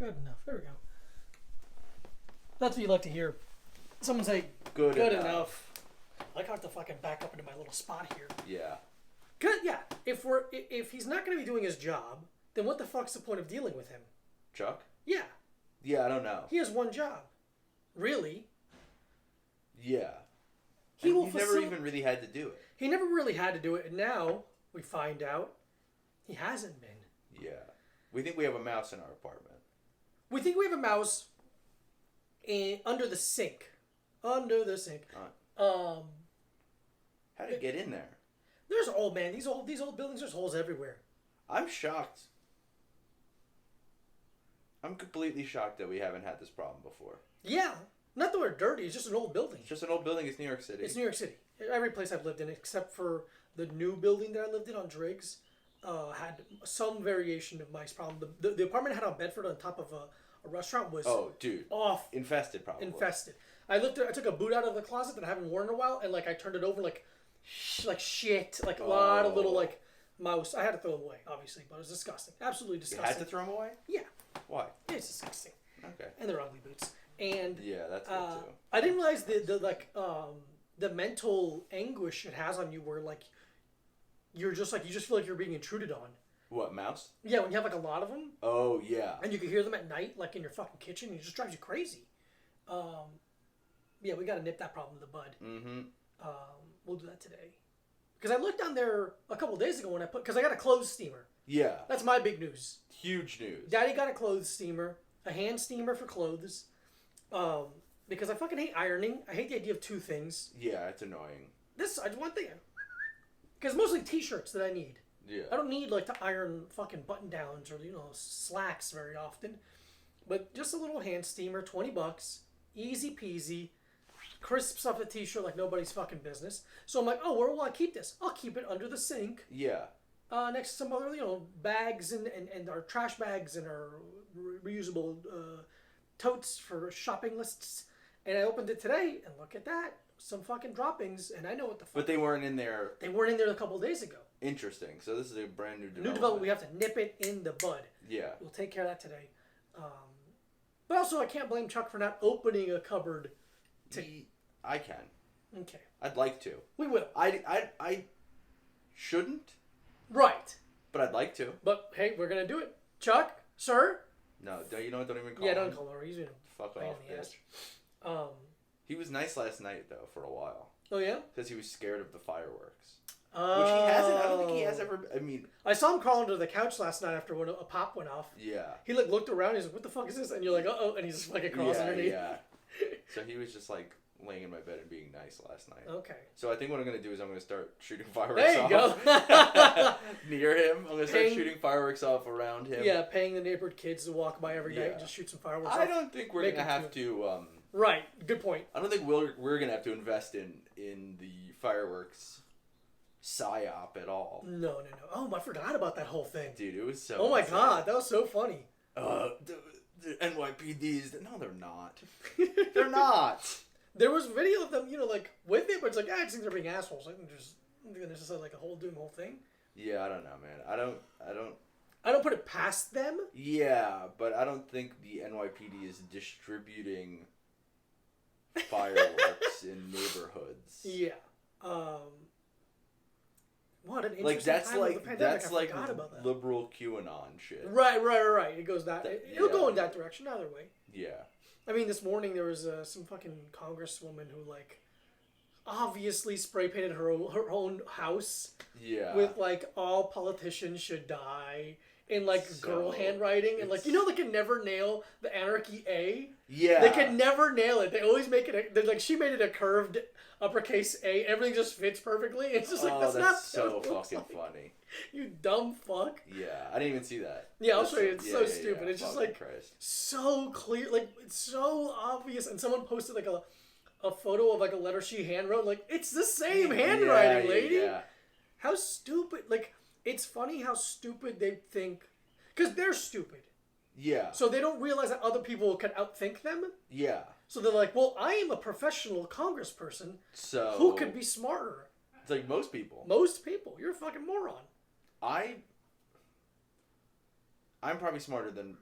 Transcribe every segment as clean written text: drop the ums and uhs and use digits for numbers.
Good enough. There we go. That's what you like to hear. Someone say, Good enough. I like how I have to fucking back up into my little spot here. Yeah. Good, yeah. If he's not going to be doing his job, then what the fuck's the point of dealing with him? Chuck? Yeah. Yeah, I don't know. He has one job. Really? Yeah. He never even really had to do it. He never really had to do it, and now we find out he hasn't been. Yeah. We think we have a mouse in our apartment. We think we have a mouse under the sink. Under the sink. How did it get in there? There's these old buildings, there's holes everywhere. I'm shocked. I'm completely shocked that we haven't had this problem before. Yeah. Not that we're dirty, it's just an old building. It's just an old building, it's New York City. It's New York City. Every place I've lived in, except for the new building that I lived in on Driggs, had some variation of mice problem. The apartment had on Bedford on top of a restaurant was off. Infested, probably. Infested. I took a boot out of the closet that I haven't worn in a while, and I turned it over like shit, a lot of little mouse. I had to throw them away, obviously, but it was disgusting. Absolutely disgusting. You had to throw them away? Yeah. Why? It's disgusting. Okay. And they're ugly boots. And yeah, that's good too. I didn't realize the mental anguish it has on you, where you just feel like you're being intruded on. What, mouse? Yeah, when you have a lot of them. Oh yeah. And you can hear them at night, in your fucking kitchen, and it just drives you crazy. Yeah, we got to nip that problem in the bud. Mm-hmm. We'll do that today. Because I looked down there a couple days ago because I got a clothes steamer. Yeah. That's my big news. Huge news. Daddy got a clothes steamer, a hand steamer for clothes. Because I fucking hate ironing. I hate the idea of two things. Yeah, it's annoying. One thing. Because mostly t-shirts that I need. Yeah. I don't need to iron fucking button downs or slacks very often. But just a little hand steamer, $20, easy peasy, crisps up the t-shirt like nobody's fucking business. So I'm like, oh, where will I keep this? I'll keep it under the sink. Yeah. Next to some other bags and our trash bags and our reusable totes for shopping lists. And I opened it today and look at that. Some fucking droppings, and I know what the fuck. But they weren't in there. They weren't in there a couple of days ago. Interesting. So this is a brand new development. New development. We have to nip it in the bud. Yeah. We'll take care of that today. But also, I can't blame Chuck for not opening a cupboard. I can. Okay. I'd like to. We will. I shouldn't. Right. But I'd like to. But hey, we're gonna do it. Chuck, sir. No, don't even call him. Yeah, don't call him. He's fuck off, bitch. He was nice last night though for a while. Oh yeah. Because he was scared of the fireworks. Oh. Which he hasn't. I don't think he has ever. I mean. I saw him crawl under the couch last night after a pop went off. Yeah. He looked around. He's like, "What the fuck is this?" And you're like, "Uh oh!" And he's just crawls underneath. Yeah. So he was just laying in my bed and being nice last night. Okay. So I think what I'm gonna do is I'm gonna start shooting fireworks there you off. Go. Near him. I'm gonna start shooting fireworks off around him. Yeah, paying the neighborhood kids to walk by every night and just shoot some fireworks off. I don't think we're gonna have to. Right. Good point. I don't think we're gonna have to invest in the fireworks psyop at all. No. Oh, I forgot about that whole thing. Dude, it was so. Oh my god, that was so funny. The NYPD's. No, they're not. They're not. There was video of them, with it, but it's I just think they're being assholes. I think there's just doing the whole thing. Yeah, I don't know, man. I don't put it past them. Yeah, but I don't think the NYPD is distributing fireworks in neighborhoods. Yeah. What an interesting time of the pandemic. That's I forgot about that. Liberal QAnon shit. Right. It goes it'll go in that direction either way. Yeah. I mean, this morning there was some fucking congresswoman who obviously spray painted her own house. Yeah. With all politicians should die in girl handwriting and they can never nail the anarchy A. Yeah. They can never nail it. They always make it she made it a curved uppercase A. Everything just fits perfectly. It's just that's not so fucking funny. You dumb fuck. Yeah, I didn't even see that. Yeah, I'll show you. It's so stupid. It's just Christ. So clear, it's so obvious. And someone posted a photo of a letter she handwrote. It's the same handwriting, lady. Yeah. How stupid! It's funny how stupid they think, because they're stupid. Yeah. So they don't realize that other people can outthink them. Yeah. So they're like, well, I am a professional congressperson. So who could be smarter? It's most people. Most people. You're a fucking moron. I'm probably smarter than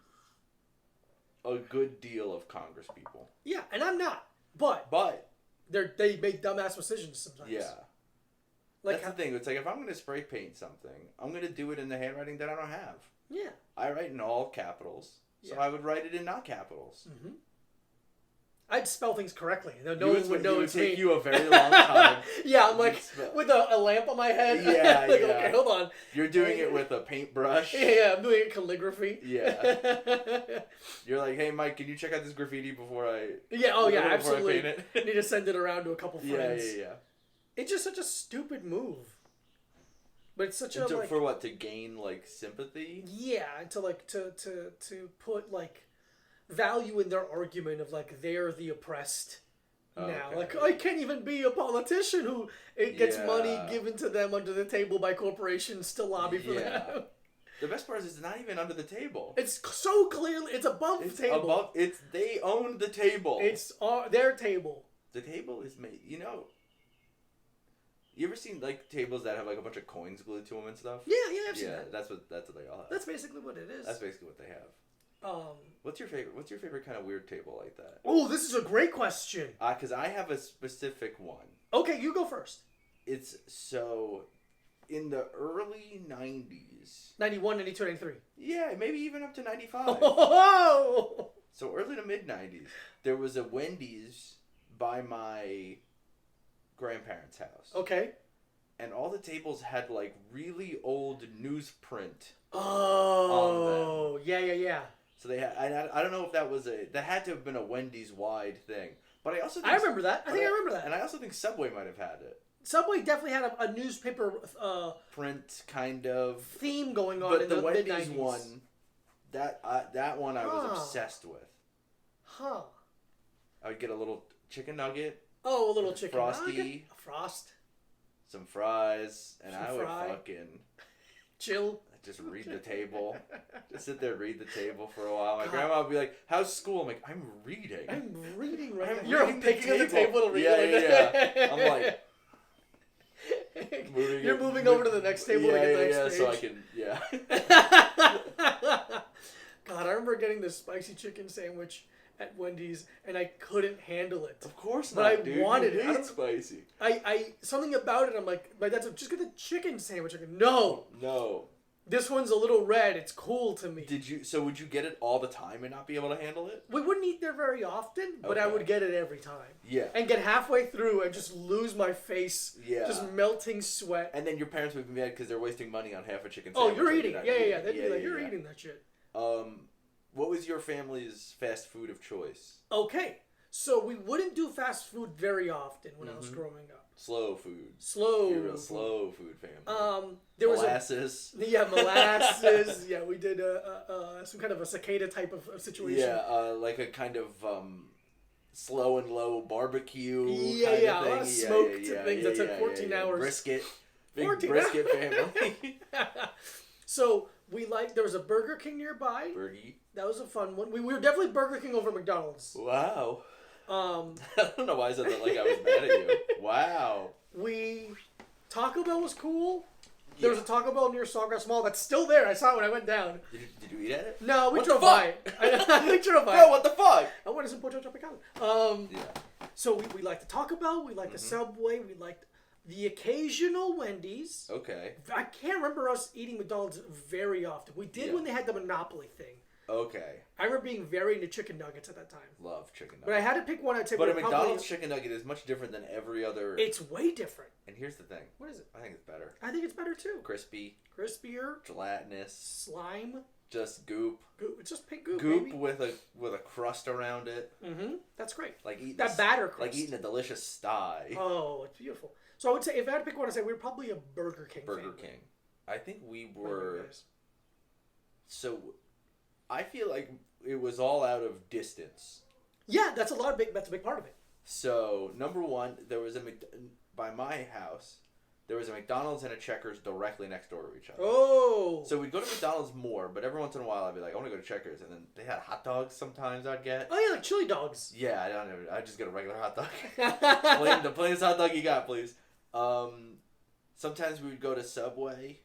a good deal of Congress people. Yeah, and I'm not. But But they make dumbass decisions sometimes. yeah, Like that's the thing. It's like if I'm gonna spray paint something, I'm gonna do it in the handwriting that I don't have. yeah. I write in all capitals, so Yeah. I would write it in not capitals. Mm-hmm. I'd spell things correctly. No You one would know it would it's take me. you a very long time. Yeah, I'm to like spell. with a lamp on my head. Yeah, like, yeah. okay, hold on. You're doing it with a paintbrush. Yeah, I'm doing calligraphy. Yeah. You're like, hey, Mike, can you check out this graffiti before I? Yeah, oh yeah, before absolutely. I paint I it? need to send it around to a couple friends. Yeah. It's just such a stupid move. But it's such a And like for what, to gain like sympathy? yeah, and to like to put like value in their argument of like they're the oppressed now. Okay. Like I can't even be a politician who it gets money Yeah. given to them under the table by corporations to lobby for Yeah. them. The best part is it's not even under the table. It's so clearly it's above It's the table. above. It's they own the table. It's their table. The table is made. You ever seen like tables that have like a bunch of coins glued to them and stuff? Yeah, I've seen that. that's what they all have. That's basically what it is. That's basically what they have. What's your favorite kind of weird table like that? Oh, this is a great question. Because I have a specific one. Okay, you go first. It's so in the early 90s. 91, 92, 93. Yeah, maybe even up to 95. Oh! So early to mid 90s, there was a Wendy's by my grandparents' house. Okay. And all the tables had like really old newsprint. Oh, yeah. So they had, I don't know if that had to have been a Wendy's wide thing. But I also think, I remember that. I remember that. And I also think Subway might have had it. Subway definitely had a newspaper Print kind of. theme going on But in the the Wendy's mid-90s. one, that one I was Huh. obsessed with. Huh. I would get a little chicken nugget, Oh, a little chicken Frosty. nugget. A frost. some fries, and Some I would fry. fucking Chill. just read the table. Just sit there, read the table for a while. My God. grandma would be like, "How's school?" I'm like, "I'm reading." I'm reading right I'm now. You're reading the picking up the table. table to read Yeah, it. yeah. I'm like, You're moving over to the next table to get the next so I page. can, God, I remember getting this spicy chicken sandwich at Wendy's, and I couldn't handle it. Of course But not, I dude. wanted You it. I hate don't- spicy. I something about it. I'm like, my dad's like, just get the chicken sandwich. I go, no, No. this one's a little red. It's cool to me. So would you get it all the time and not be able to handle it? We wouldn't eat there very often, but I Okay. would get it every time. Yeah. And get halfway through and just lose my face, Yeah. just melting sweat. And then your parents would be mad because they're wasting money on half a chicken Oh, sandwich. you're that eating. not Yeah. They'd be like, you're yeah. eating that shit. What was your family's fast food of choice? Okay, so we wouldn't do fast food very often when I was Mhm. growing up. Slow food. Slow. You're a slow food family. There was molasses. molasses. Yeah, we did some kind of a cicada type of situation. Yeah, like a kind of slow and low barbecue. Yeah, kind yeah, of a lot thing. of smoked things that took 14 hours. Brisket. Big 14 brisket hours. family. So there was a Burger King nearby. Birdie. That was a fun one. We were definitely Burger King over McDonald's. Wow. I I don't know why I said that like I was mad at you. Wow. Taco Bell was cool. There was a Taco Bell near Sawgrass Mall that's still there. I saw it when I went down. Did you eat at it? No, we What drove the by fuck? it. We drove by Bro, it. what the fuck? I wanted some Pollo Tropical. Yeah. So we liked the Taco Bell. We liked the Subway. We liked the occasional Wendy's. Okay. I can't remember us eating McDonald's very often. We did Yeah. when they had the Monopoly thing. Okay. I remember being very into chicken nuggets at that time. Love chicken nuggets. But I had to pick one. I'd say But a we're McDonald's chicken nugget is much different than every other. It's way different. And here's the thing. What is it? I think it's better. I think it's better too. Crispy, Crispier, gelatinous, slime, just goop. goop. It's just pink goop. Goop baby. with a crust around it. Mm-hmm. That's great. Like eating That batter crust. Like eating a delicious sty. Oh, it's beautiful. So I would say if I had to pick one, I'd say we're probably a Burger King. Burger family. King. I think we What about you were. guys? So, I feel like it was all out of distance. Yeah, that's a big part of it. So number one, there was by my house, there was a McDonald's and a Checkers directly next door to each other. Oh. So we'd go to McDonald's more, but every once in a while I'd be like, I want to go to Checkers, and then they had hot dogs. Sometimes I'd get. Oh yeah, like chili dogs. Yeah, I don't know. I just get a regular hot dog. yeah. The plainest hot dog you got, please. Sometimes we would go to Subway.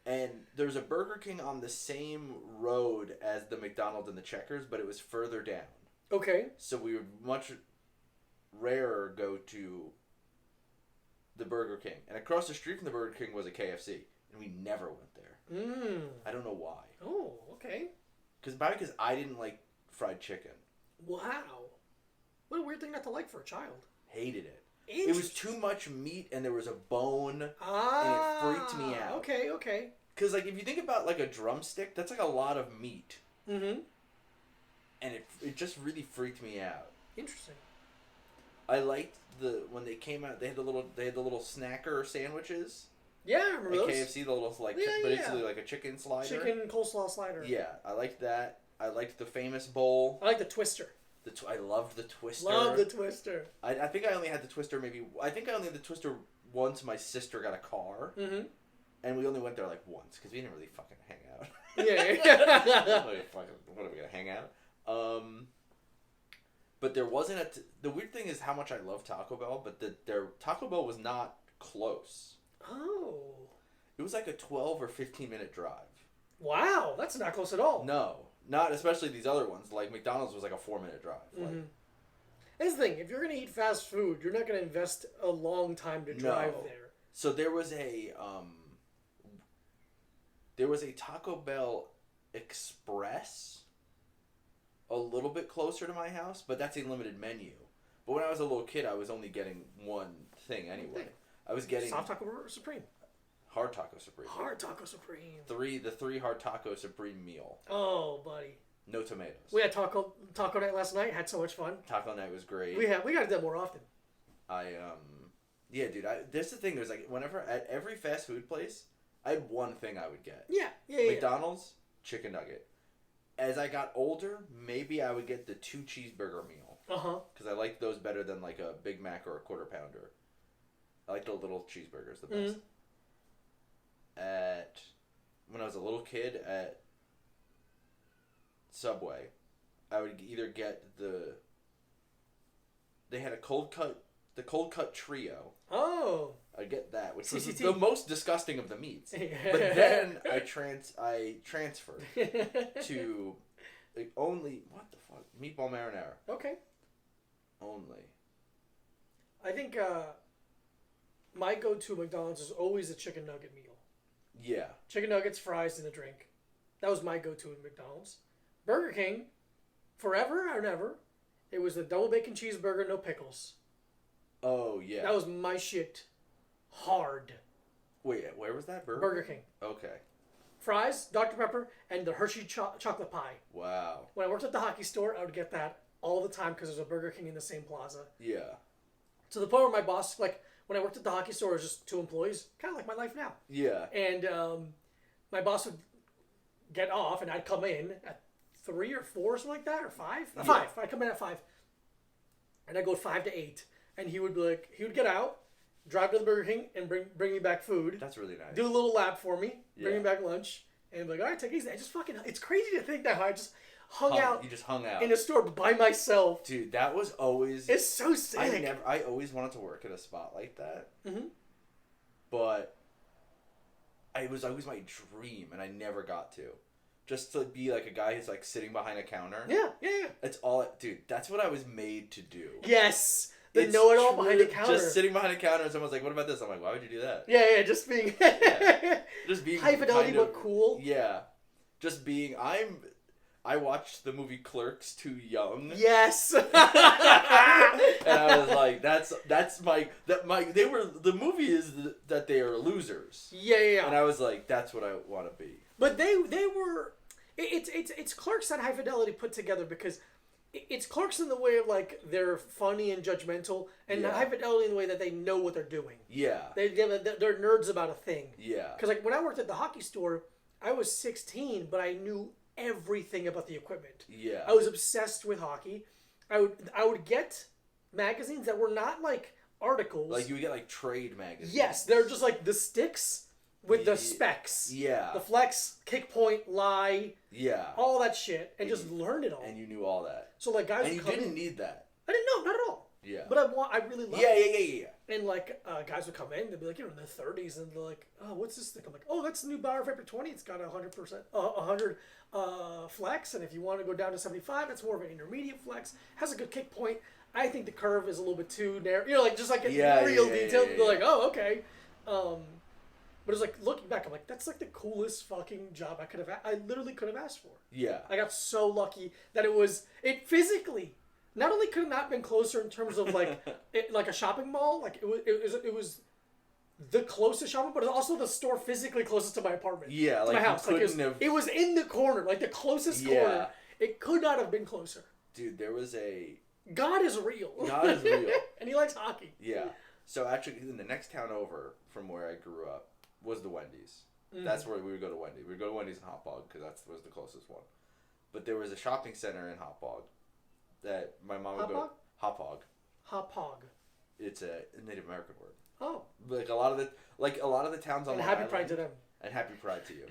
And there's a Burger King on the same road as the McDonald's and the Checkers, but it was further down. Okay. So we would much rarer go to the Burger King. And across the street from the Burger King was a KFC. And we never went there. I don't know why. Oh, okay. Probably because I didn't like fried chicken. Wow. What a weird thing not to like for a child. Hated it. It was too much meat and there was a bone. And it freaked me out. Okay. Because, like, if you think about, like, a drumstick, that's, like, a lot of meat. Mm-hmm. And it just really freaked me out. Interesting. I liked when they came out, they had the little snacker sandwiches. Yeah, I remember like those. KFC, the little, like, basically like a chicken slider. Chicken coleslaw slider. Yeah, I liked that. I liked the famous bowl. I like the Twister. I loved the Twister. Love the Twister. I think I only had the Twister once my sister got a car. Mm-hmm. And we only went there, like, once, because we didn't really fucking hang out. Yeah. What are we gonna hang out? But there wasn't the weird thing is how much I love Taco Bell, but their Taco Bell was not close. Oh. It was like a 12 or 15-minute drive. Wow, that's not close at all. No, not especially these other ones. Like McDonald's was like a 4-minute drive. Mm-hmm. That's the thing. If you're gonna eat fast food, you're not gonna invest a long time to drive there. So there was a Taco Bell Express a little bit closer to my house, but that's a limited menu. But when I was a little kid, I was only getting one thing anyway. I was getting Soft Taco Supreme. Hard Taco Supreme. Hard Taco Supreme. The three Hard Taco Supreme meal. Oh, buddy. No tomatoes. We had taco night last night. Had so much fun. Taco night was great. We gotta do that more often. Yeah, dude. This is the thing. There's like whenever at every fast food place, I had one thing I would get. Yeah. McDonald's chicken nugget. As I got older, maybe I would get the 2 cheeseburger meal. Because I like those better than like a Big Mac or a Quarter Pounder. I like the little cheeseburgers the best. When I was a little kid at Subway, I would either get they had the cold cut trio. Oh. I'd get that, which was CCT. the most disgusting of the meats. But then I transferred to only, what the fuck? Meatball marinara. Okay. Only. I think my go-to McDonald's is always a chicken nugget meal. Yeah. Chicken nuggets, fries, and a drink. That was my go-to at McDonald's. Burger King, forever or never, it was the double bacon cheeseburger, no pickles. Oh, yeah. That was my shit. Hard. Wait, where was that? Burger King. Okay. Fries, Dr. Pepper, and the Hershey chocolate pie. Wow. When I worked at the hockey store, I would get that all the time because there's a Burger King in the same plaza. Yeah. To the point where my boss, like, when I worked at the hockey store, it was just 2 employees, kind of like my life now. Yeah. And my boss would get off, and I'd come in at 3 or 4, something like that, or 5? Yeah. 5. I'd come in at 5. And I'd go 5 to 8. And he would be like, he would get out, drive to the Burger King, and bring me back food. That's really nice. Do a little lap for me, bring Yeah. me back lunch, and be like, all right, take it easy. I just fucking, it's crazy to think that I just hung out You just hung out. in a store by myself. Dude, that was always... It's so sick. I always wanted to work at a spot like that. Mm-hmm. But it was always my dream, and I never got to. Just to be like a guy who's like sitting behind a counter. Yeah. That's all... Dude, that's what I was made to do. Yes. The It's know-it-all true. behind the counter. Just sitting behind a counter and someone's like, what about this? I'm like, why would you do that? Yeah, just being... Just being high fidelity kind of- but cool. Yeah. Just being... I watched the movie Clerks too young. Yes. And I was like, the movie is that they are losers. Yeah. And I was like, that's what I want to be. But they were... It's Clerks that High Fidelity put together because it's Clerks in the way of like they're funny and judgmental, and Yeah. High Fidelity in the way that they know what they're doing. Yeah. They're nerds about a thing. Yeah. Because like when I worked at the hockey store, I was 16, but I knew everything about the equipment. Yeah. I was obsessed with hockey. I would get magazines that were not like articles. Like you would get like trade magazines. Yes, they're just like the sticks with the specs. Yeah. The flex, kick point, lie, Yeah. all that shit, and just learn it all. And you knew all that. So like guys And would you come didn't in. need that. I didn't know, not at all. Yeah. But I really love Yeah, it. yeah. And like guys would come in, they'd be like, in their 30s, and they're like, "Oh, what's this thing?" I'm like, "Oh, that's the new Bauer Vapor 20. It's got 100%, 100 flex, and if you want to go down to 75, it's more of an intermediate flex. Has a good kick point. I think the curve is a little bit too narrow. Just like real detail. They're like, oh, okay." But it's like looking back, I'm like, that's like the coolest fucking job I literally could have asked for. Yeah. I got so lucky that it physically. Not only could it not have been closer in terms of like like a shopping mall, like it was the closest shopping, but it was also the store physically closest to my apartment. Yeah, to like my house. It was in the corner, like the closest corner. It could not have been closer. Dude, there was a God is real. God is real, and he likes hockey. Yeah. So actually, in the next town over from where I grew up was the Wendy's. That's where we would go to Wendy's. We'd go to Wendy's in Hauppauge because that was the closest one. But there was a shopping center in Hauppauge that my mom would go. Hauppauge. Hauppauge. It's a Native American word. Oh. Like a lot of the towns on and Long happy Island. Pride to them. And happy Pride to you.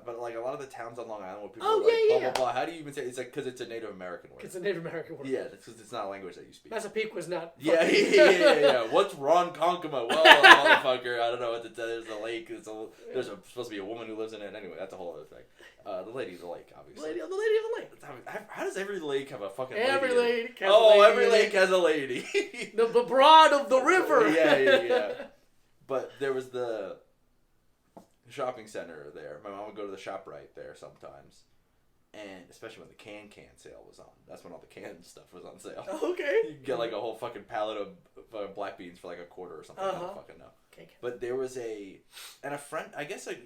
But like a lot of the towns on Long Island where people Oh, are like, yeah, blah, blah, blah. How do you even say it? It's like, because it's a Native American word. It's a Native American word. Yeah, because it's not a language that you speak. Massapequa not. Yeah. What's Ronkonkoma? Well, motherfucker, I don't know what to tell you. There's a lake. There's supposed to be a woman who lives in it. Anyway, that's a whole other thing. The lady of the lake, obviously. The lady of the lake. How does every lake have a fucking lady? Every lake has a lady. Oh, every lake has a lady. the broad of the river. Yeah. But there was the shopping center there. My mom would go to the ShopRite there sometimes. And especially when the can sale was on. That's when all the canned stuff was on sale. Okay. You could get like a whole fucking pallet of black beans for like $0.25 or something. I don't fucking know. Okay. But there was a friend, I guess it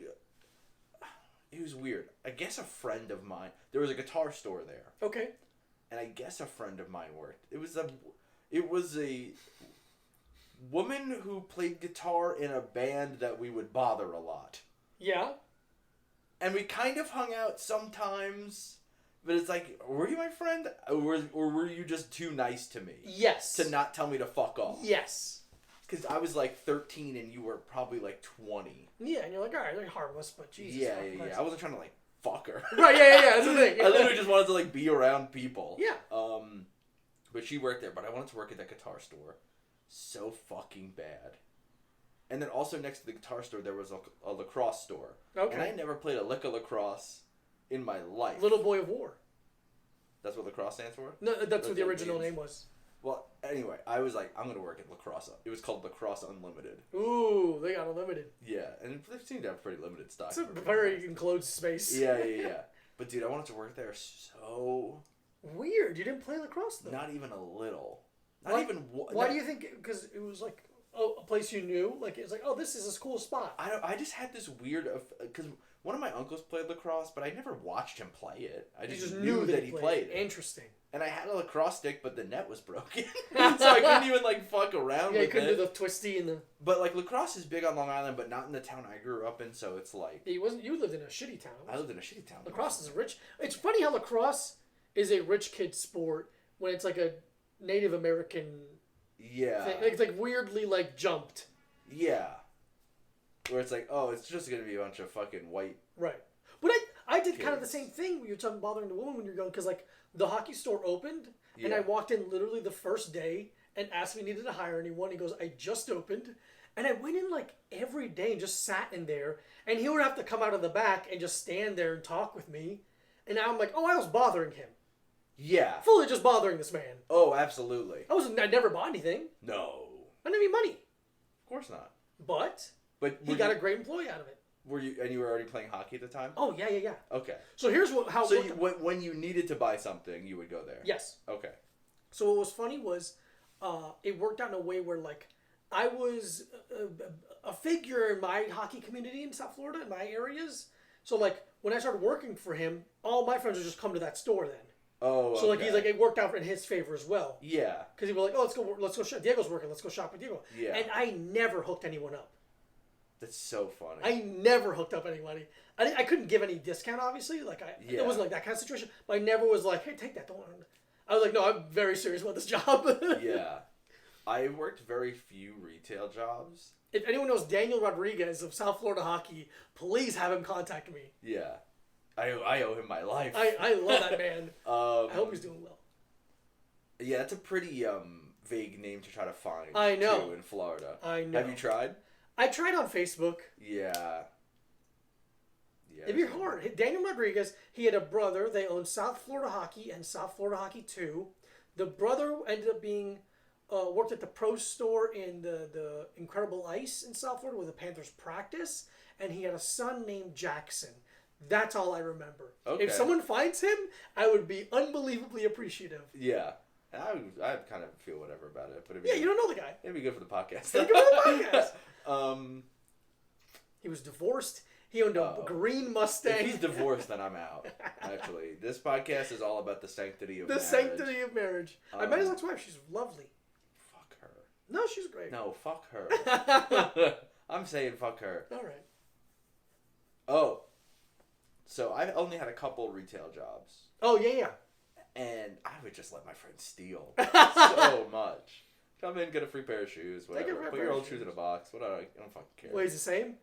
was weird. I guess a friend of mine, there was a guitar store there. Okay. And I guess a friend of mine worked. It was a woman who played guitar in a band that we would bother a lot. Yeah. And we kind of hung out sometimes, but it's like, were you my friend? Or were you just too nice to me? Yes. To not tell me to fuck off? Yes. Because I was like 13 and you were probably like 20. Yeah, and you're like, all right, they're harmless, but Jesus. Yeah. I wasn't trying to like fuck her. Right, yeah, that's the thing. I literally just wanted to like be around people. Yeah. But she worked there, but I wanted to work at that guitar store so fucking bad. And then also next to the guitar store, there was a lacrosse store. Okay. And I never played a lick of lacrosse in my life. Little Boy of War. That's what lacrosse stands for? No, that's what the original name was. Well, anyway, I was like, I'm going to work at Lacrosse. It was called Lacrosse Unlimited. Ooh, they got unlimited. Yeah, and they seem to have pretty limited stock. It's a very enclosed space. Yeah. But dude, I wanted to work there so... Weird. You didn't play lacrosse, though. Not even a little. Why do you think? Because it was like a place you knew. Like it's like, oh, this is a cool spot. I just had this weird because one of my uncles played lacrosse, but I never watched him play it. I just knew that he played it. Interesting. And I had a lacrosse stick, but the net was broken, so I couldn't even like fuck around with it. Yeah, you couldn't do the twisty and the. But like lacrosse is big on Long Island, but not in the town I grew up in. So it's like You lived in a shitty town. I lived in a shitty town. Lacrosse is rich. It's funny how lacrosse is a rich kid sport when it's like a Native American. Yeah. Thing. It's like weirdly like jumped. Yeah. Where it's like, oh, it's just gonna be a bunch of fucking white. Right. But I did kind of the same thing when you're talking bothering the woman when you're going, because like the hockey store opened and I walked in literally the first day and asked if he needed to hire anyone. He goes, I just opened. And I went in like every day and just sat in there, and he would have to come out of the back and just stand there and talk with me. And now I'm like, oh, I was bothering him. Yeah. Fully just bothering this man. Oh, absolutely. I never bought anything. No. I didn't have any money. Of course not. But he got a great employee out of it. You were already playing hockey at the time? Oh, yeah. Okay. So here's how. So when you needed to buy something, you would go there? Yes. Okay. So what was funny was it worked out in a way where like I was a figure in my hockey community in South Florida, in my areas. So like when I started working for him, all my friends would just come to that store then. Oh, so like he's like it worked out in his favor as well. Yeah. Because he was like, oh, let's go shop. Diego's working. Let's go shop with Diego. Yeah. And I never hooked anyone up. That's so funny. I never hooked up anybody. I couldn't give any discount, obviously. Like it wasn't like that kind of situation. But I never was like, hey, take that. Don't. I was like, no, I'm very serious about this job. Yeah. I worked very few retail jobs. If anyone knows Daniel Rodriguez of South Florida Hockey, please have him contact me. Yeah. I owe him my life. I love that man. I hope he's doing well. Yeah, that's a pretty vague name to try to find. I know. Too, in Florida. I know. Have you tried? I tried on Facebook. Yeah. Yeah. It'd be hard. Daniel Rodriguez, he had a brother. They owned South Florida Hockey and South Florida Hockey 2. The brother ended up being worked at the pro store in the Incredible Ice in South Florida where the Panthers practice, and he had a son named Jackson. That's all I remember. Okay. If someone finds him, I would be unbelievably appreciative. Yeah. I kind of feel whatever about it, but You don't know the guy. It'd be good for the podcast. It'd be good for the podcast. He was divorced. He owned a green Mustang. If he's divorced, then I'm out. Actually, this podcast is all about the sanctity of marriage. The sanctity of marriage. I met his ex-wife. She's lovely. Fuck her. No, she's great. No, fuck her. I'm saying fuck her. All right. Oh. So I only had a couple retail jobs. Oh, yeah. And I would just let my friends steal so much. Come in, get a free pair of shoes, whatever. Put your old shoes in a box. Whatever. I don't fucking care. Wait, it's the same?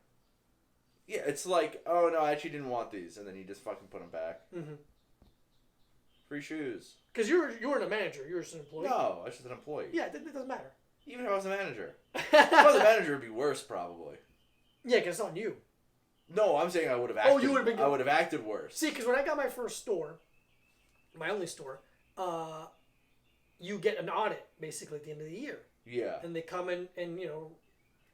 Yeah, it's like, oh no, I actually didn't want these, and then you just fucking put them back. Mm-hmm. Free shoes. Because you weren't a manager, you were just an employee. No, I was just an employee. Yeah, it doesn't matter. Even if I was a manager. If I was a manager, it'd be worse probably. Yeah, because it's on you. No, I'm saying I would have acted. Oh, you would have been good. I would have acted worse. See, because when I got my first store, my only store, you get an audit basically at the end of the year. Yeah. And they come in and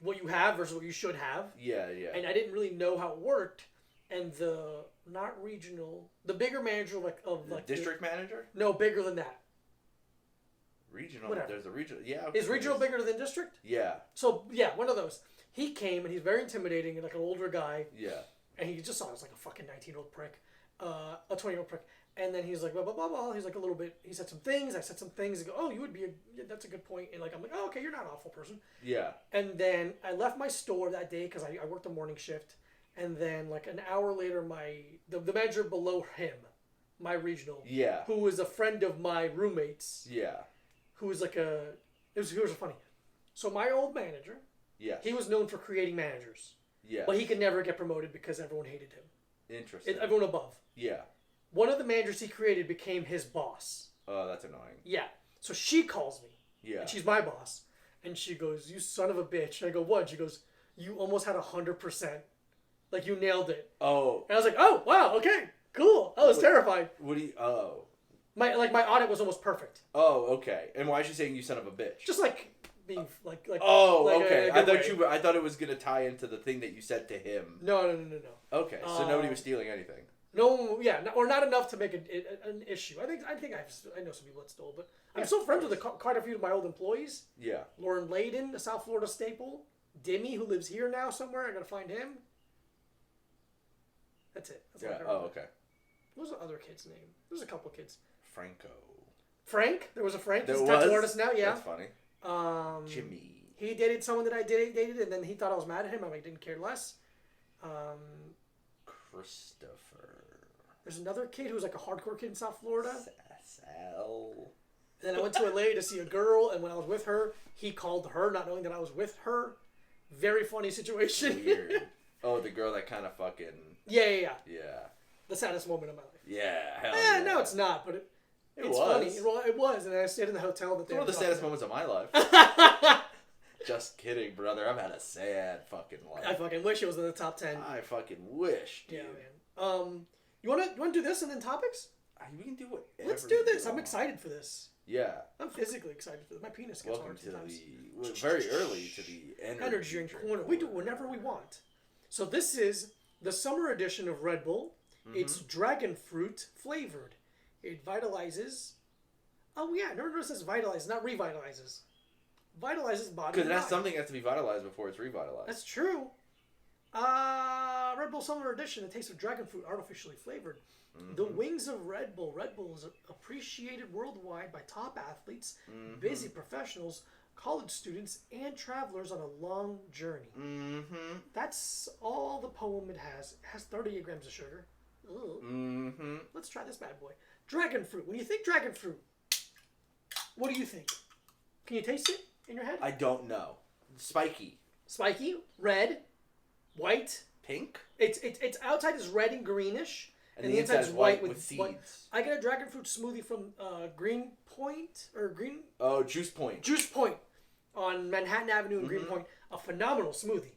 what you have versus what you should have. Yeah. And I didn't really know how it worked, and the bigger manager of district manager? No, bigger than that. Regional. Whatever. There's a regional. Yeah. Is regional bigger than district? Yeah. So yeah, one of those. He came and he's very intimidating and like an older guy. Yeah. And he just saw us like a fucking 19-year-old prick, a 20-year-old prick. And then he's like, blah, blah, blah, blah. He's like a little bit, he said some things. I said some things. He go, oh, you would be that's a good point. And like, I'm like, oh, okay, you're not an awful person. Yeah. And then I left my store that day because I worked a morning shift. And then like an hour later, the manager below him, my regional, yeah, who was a friend of my roommate's, yeah, who was like it was funny. So my old manager, yeah, he was known for creating managers. Yeah. But he could never get promoted because everyone hated him. Interesting. Everyone above. Yeah. One of the managers he created became his boss. Oh, that's annoying. Yeah. So she calls me. Yeah. And she's my boss. And she goes, you son of a bitch. And I go, what? And she goes, you almost had 100%. Like, you nailed it. Oh. And I was like, oh, wow, okay, cool. I was terrified. What do you, oh. My audit was almost perfect. Oh, okay. And why is she saying you son of a bitch? Just like being like. Oh, like okay. I thought it was gonna tie into the thing that you said to him. No. Okay, so nobody was stealing anything. No, yeah, or not enough to make an issue. I think I know some people that stole, but I'm still friends with quite a few of my old employees. Yeah. Lauren Layden, a South Florida staple. Dimmy, who lives here now somewhere. I gotta find him. That's it. That's yeah. Oh, okay. What was the other kid's name? There's a couple kids. Frank? There was a Frank. There He's a was? tattoo artist now, yeah. That's funny. Jimmy. He dated someone that I dated, and then he thought I was mad at him. I didn't care less. Christopher. There's another kid who's like a hardcore kid in South Florida. Sal. Then I went to LA to see a girl, and when I was with her, he called her, not knowing that I was with her. Very funny situation. Weird. Oh, the girl that kind of fucking... Yeah. Yeah. The saddest moment of my life. Yeah, hell yeah. No, it's not, but it's was. funny. It was, and I stayed in the hotel that It's they one of the saddest moments of my life. Just kidding, brother. I've had a sad fucking life. I fucking wish it was in the top 10. I fucking wish, dude. Yeah, man. You wanna do this and then topics? We can do whatever. Let's do this. I'm excited for this. Yeah. I'm physically excited for this. My penis gets hard sometimes. Very early to the energy drink corner. We do whenever we want. So this is the summer edition of Red Bull. Mm-hmm. It's dragon fruit flavored. It vitalizes. Oh yeah, no, it says vitalizes, not revitalizes. Vitalizes body. Because it has something that has to be vitalized before it's revitalized. That's true. Red Bull Summer Edition. The taste of dragon fruit, artificially flavored. Mm-hmm. The wings of Red Bull. Red Bull is appreciated worldwide by top athletes, busy professionals, college students, and travelers on a long journey. Mm-hmm. That's all the poem it has. It has 38 grams of sugar. Mm-hmm. Let's try this bad boy. Dragon fruit. When you think dragon fruit, what do you think? Can you taste it in your head? I don't know. Spiky. Spiky, red, white, pink. It's outside is red and greenish, And the inside is white with seeds. White. I get a dragon fruit smoothie from Green Point or Green. Oh, Juice Point. Juice Point on Manhattan Avenue in Greenpoint. A phenomenal smoothie.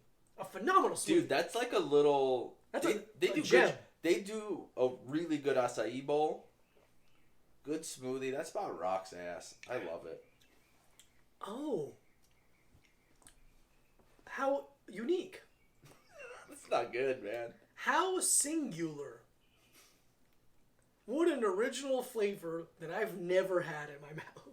Dude, that's like a little. They do gem. good. They do a really good acai bowl. Good smoothie. That's about rocks ass. I love it. Oh. How unique. That's not good, man. How singular. What an original flavor that I've never had in my mouth.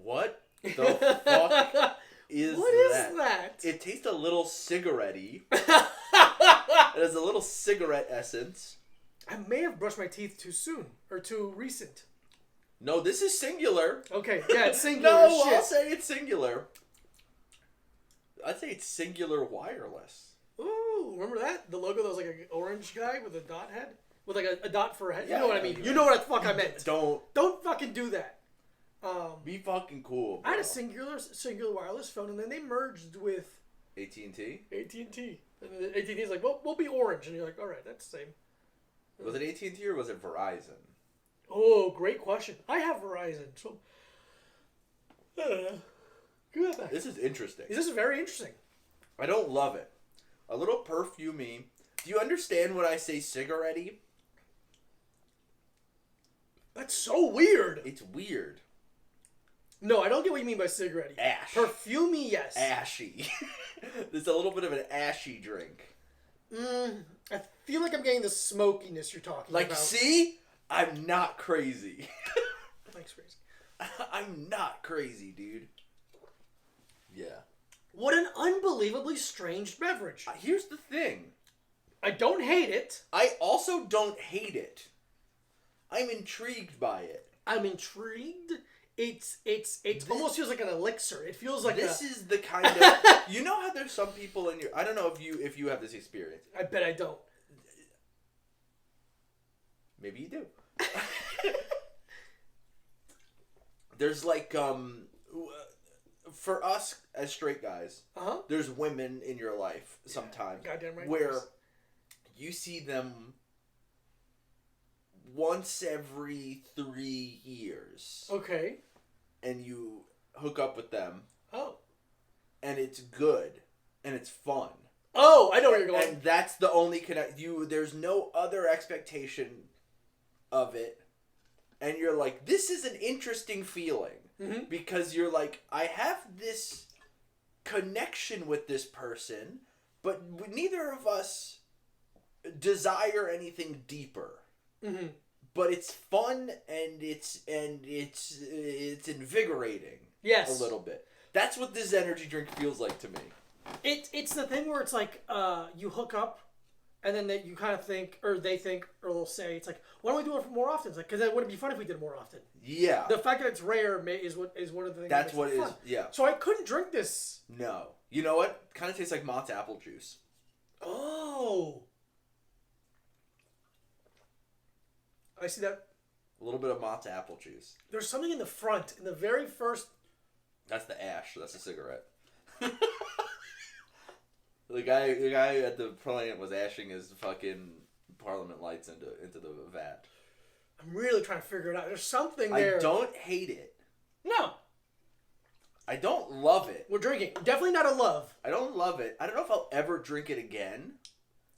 What the fuck is What is that? It tastes a little cigarette-y. It has a little cigarette essence. I may have brushed my teeth too soon. Or too recent. No, this is singular. Okay, yeah, it's singular. No, shit. I'll say it's singular. I'd say it's singular wireless. Ooh, remember that? The logo that was like an orange guy with a dot head? With like a dot for a head? Yeah, you know what I mean. You know what the fuck I meant. Don't fucking do that. be fucking cool, bro. I had a singular wireless phone, and then they merged with AT&T? AT&T. And AT&T's like, well, we'll be orange. And you're like, all right, that's the same. Was it AT&T or was it Verizon? Oh, great question. I have Verizon, so I don't know. Good. This is interesting. This is very interesting. I don't love it. A little perfumey. Do you understand when I say cigarette-y? That's so weird. It's weird. No, I don't get what you mean by cigarette. Ash. Perfumey, yes. Ashy. There's a little bit of an ashy drink. I feel like I'm getting the smokiness you're talking about. Like, see? I'm not crazy. Thanks, crazy. I'm not crazy, dude. Yeah. What an unbelievably strange beverage. Here's the thing. I don't hate it. I also don't hate it. I'm intrigued by it. I'm intrigued. It's almost feels like an elixir. It feels like this is the kind of you know how there's some people in your I don't know if you have this experience. I bet I don't. Maybe you do. There's like for us as straight guys, there's women in your life sometimes where you see them once every 3 years. Okay. And you hook up with them. Oh. And it's good. And it's fun. Oh, I know where you're going. And that's the only there's no other expectation of it. And you're like, this is an interesting feeling. Mm-hmm. Because you're like, I have this connection with this person, but neither of us desire anything deeper. Mm-hmm. But it's fun and it's invigorating. Yes. A little bit. That's what this energy drink feels like to me. It's the thing where it's like you hook up and then you kind of think, or they think, or they'll say, it's like, why don't we do it more often? It's like, because it wouldn't be fun if we did it more often. Yeah. The fact that it's rare is one of the things. That's what it is. Yeah. So I couldn't drink this. No. You know what? Kind of tastes like Mott's apple juice. Oh. I see that. A little bit of Mott's apple juice. There's something in the front, in the very first. That's the ash. That's the cigarette. The guy at the plant was ashing his fucking Parliament lights into the vat. I'm really trying to figure it out. There's something there. I don't hate it. No. I don't love it. We're drinking. Definitely not a love. I don't love it. I don't know if I'll ever drink it again.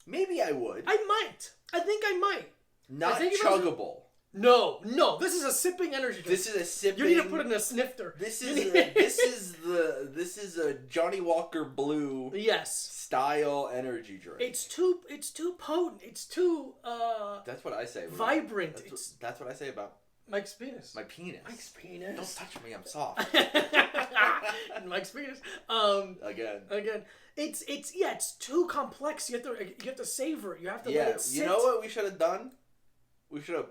Maybe I would. I might. I think I might. Not chuggable. No. This is a sipping energy drink. This is a sipping. You need to put it in a snifter. This is a Johnny Walker Blue style energy drink. It's too potent. It's too That's what I say. Vibrant. That's what I say about Mike's penis. My penis. Mike's penis. Don't touch me. I'm soft. Mike's penis. Again. It's too complex. You have to savor it. You have to let it sit. You know what we should have done? We should have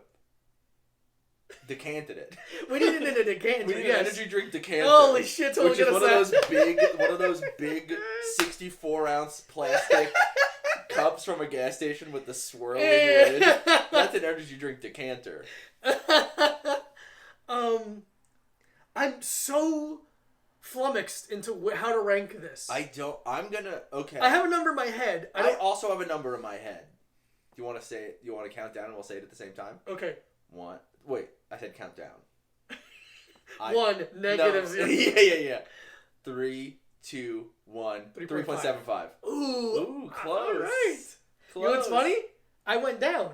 decanted it. We needed a decanter. We need an energy drink decanter. Holy shit! Which is one of those big 64-ounce plastic cups from a gas station with the swirling lid. That's an energy drink decanter. I'm so flummoxed into how to rank this. Okay. I have a number in my head. I also have a number in my head. Do you want to say it? You want to count down and we'll say it at the same time? Okay. One. Wait, I said count down. 1, negative 0. Yeah. 3, 2, 1. 3.5. 3.75. Ooh, close. All right. Close. You know what's funny? I went down.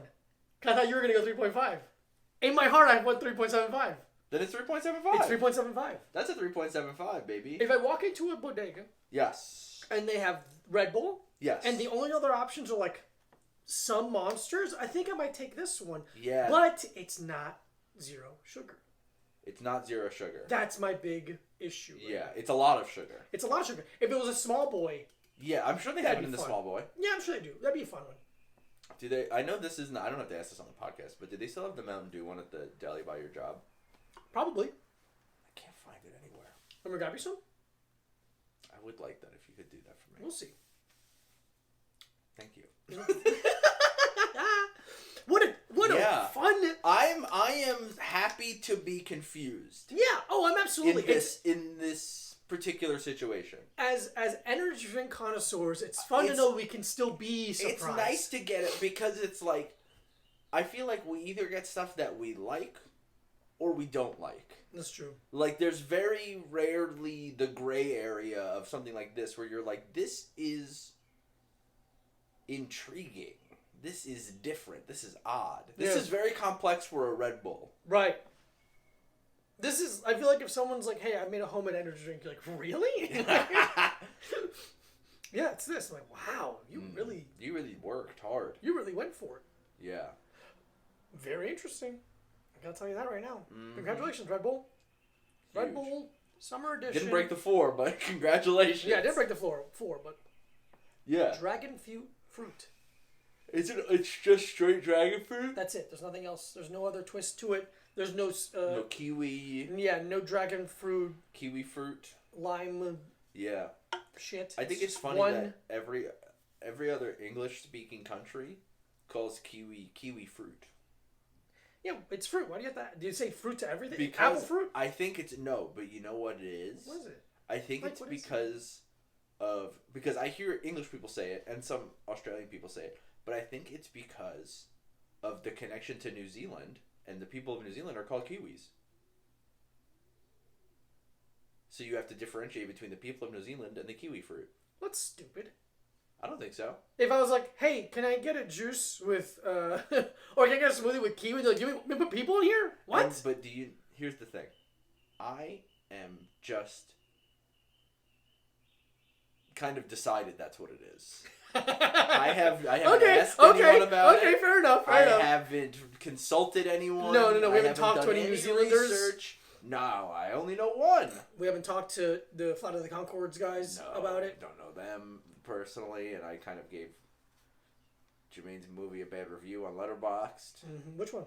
'Cause I thought you were going to go 3.5. In my heart, I went 3.75. Then it's 3.75. It's 3.75. That's a 3.75, baby. If I walk into a bodega Yes. and they have Red Bull, Yes. and the only other options are like some monsters, I think I might take this one. Yeah. But it's not zero sugar. It's not zero sugar. That's my big issue. Right Yeah, now. it's a lot of sugar. It's a lot of sugar. If it was a small boy, Yeah, I'm sure they That'd have it be in the fun. small boy. yeah, I'm sure they do. That'd be a fun one. Do they? I know this isn't. I don't know if they asked this on the podcast, but did they still have the Mountain Dew one at the deli by your job? Probably. I can't find it anywhere. I'm gonna grab you some. I would like that if you could do that for me. We'll see. Thank you. What Yeah. a fun. I am happy to be confused Yeah. Oh, I'm absolutely. in this particular situation. As energy drink connoisseurs, it's fun to It's- know we can still be surprised. It's nice to get it because it's like, I feel like we either get stuff that we like or we don't like. That's true. Like, there's very rarely the gray area of something like this where you're like, this is intriguing. This is different. This is odd. This Yeah. is very complex for a Red Bull. Right. This is. I feel like if someone's like, "Hey, I made a homemade energy drink," you're like, "Really?" Yeah, it's this. I'm like, wow, you really worked hard. you really went for it. Yeah. Very interesting. I gotta tell you that right now. Mhm. Congratulations, Red Bull. Red Huge. Bull Summer Edition. Didn't break the 4, but congratulations. Yeah, I did break the floor 4, but Yeah. dragon fruit. It's just straight dragon fruit? That's it. There's nothing else. There's no other twist to it. There's no No kiwi. yeah, no dragon fruit, Kiwi fruit. lime Yeah. shit. I think it's funny that every other English speaking country calls kiwi fruit. Yeah, it's fruit. Why do you have that? Do you say fruit to everything? Because Apple fruit? I think it's no, but you know what it is? What is it? I think Like, it's what is because I hear English people say it and some Australian people say it, but I think it's because of the connection to New Zealand, and the people of New Zealand are called Kiwis. So you have to differentiate between the people of New Zealand and the kiwi fruit. That's stupid. I don't think so. If I was like, hey, can I get a juice with, or can I get a smoothie with kiwi? They're like, you mean put people in here? What? But here's the thing. I am just kind of decided that's what it is. I haven't asked anyone about it. Okay, fair enough. I haven't consulted anyone. No, we I haven't talked to done any New Zealanders. Research. No, I only know one. We haven't talked to the Flight of the Conchords guys about it. Don't know them personally, and I kind of gave Jermaine's movie a bad review on Letterboxd. Mm-hmm. Which one?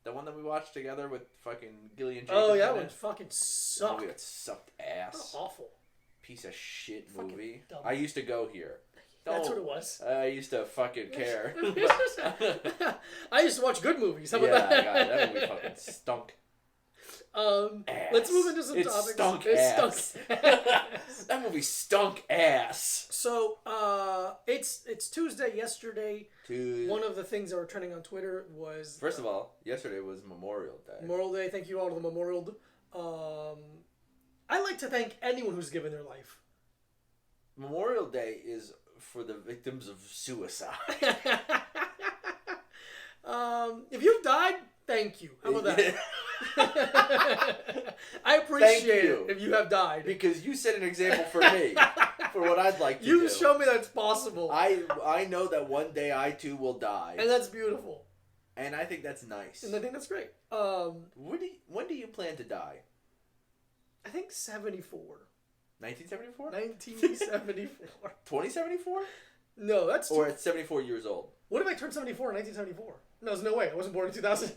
The one that we watched together with fucking Gillian Jacobs. Oh, yeah, that in one it. fucking The sucked. movie that sucked ass. Awful. Piece of shit Fucking movie. dumb. I used to go here. That's what it was. I used to fucking care. I used to watch good movies. How about yeah, that? God, that movie fucking stunk. Ass. Let's move into some topics. Stunk It ass. stunk. That movie stunk ass. So, it's Tuesday. Yesterday, Dude. one of the things that were trending on Twitter was First of all, yesterday was Memorial Day. Memorial Day. Thank you all to the Memorial. I like to thank anyone who's given their life. Memorial Day is for the victims of suicide. If you've died, thank you. How about that? I Thank appreciate you. it if you have died. Because you set an example for me, for what I'd like to do. You show me that's possible. I know that one day I too will die, And that's beautiful. and I think that's nice. And I think that's great. When do you plan to die? I think 74. 1974? 1974. 2074? No, that's Or at 74 years old? What if I turned 74 in 1974? No, there's no way. I wasn't born in 2000.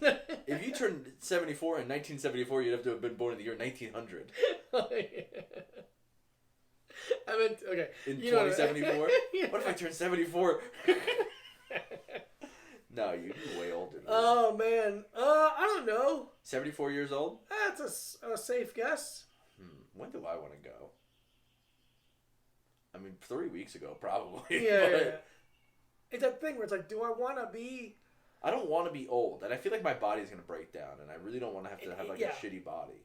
If you turned 74 in 1974, you'd have to have been born in the year 1900. I meant, okay. In You know what I- 2074? Yeah. What if I turn 74? No, you'd be way older than that. Oh, man. I don't know. 74 years old? That's a safe guess. When do I want to go? I mean, 3 weeks ago, probably. Yeah, but yeah. it's that thing where it's like, do I want to be? I don't want to be old, and I feel like my body's gonna break down, and I really don't want to have like a shitty body.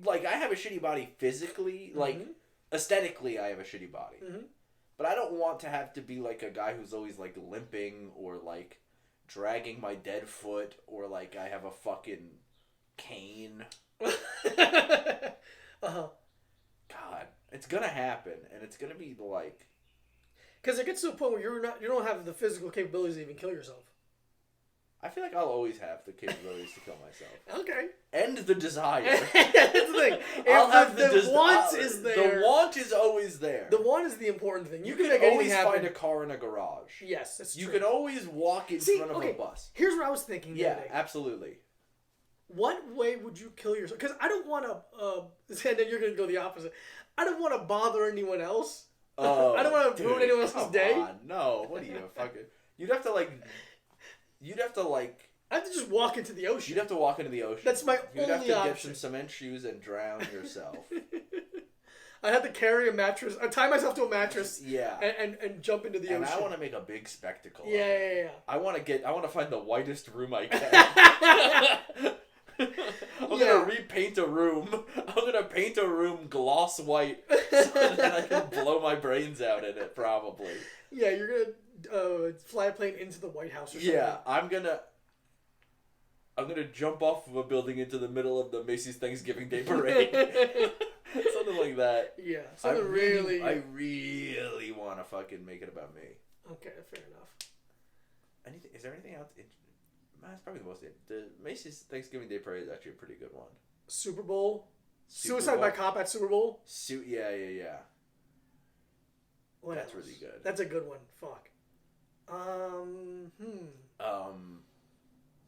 Like I have a shitty body physically, like aesthetically, I have a shitty body, but I don't want to have to be like a guy who's always like limping or like dragging my dead foot or like I have a fucking cane. God, it's gonna happen, and it's gonna be like. Because it gets to a point where you don't have the physical capabilities to even kill yourself. I feel like I'll always have the capabilities to kill myself. Okay. And the desire. That's the thing. I'll have the want is there. The want is always there. The want is the important thing. You can make always find a car in a garage. Yes, that's true. You can always walk in front of a bus. Here's what I was thinking. Yeah, absolutely. What way would you kill yourself? Because I don't want to. And then you're going to go the opposite. I don't want to bother anyone else. Oh, I don't want to ruin anyone else's day. On. No, what are you fucking? You'd have to like. I have to just walk into the ocean. You'd have to walk into the ocean. That's my You'd only have to option. get some cement shoes and drown yourself. I had to carry a mattress. I tie myself to a mattress. Yeah. And jump into the ocean. And I want to make a big spectacle. Yeah. I want to find the whitest room I can. I'm gonna repaint a room. I'm gonna paint a room gloss white so that I can blow my brains out in it. Probably. Yeah, you're gonna fly a plane into the White House or something. Yeah, I'm gonna jump off of a building into the middle of the Macy's Thanksgiving Day Parade. Something like that. Yeah, I really want to fucking make it about me. Okay, fair enough. Is there anything else? That's probably the most. The Macy's Thanksgiving Day Parade is actually a pretty good one. Super Bowl. Suicide by Cop at Super Bowl. Yeah. What That's else? really good. That's a good one. Fuck.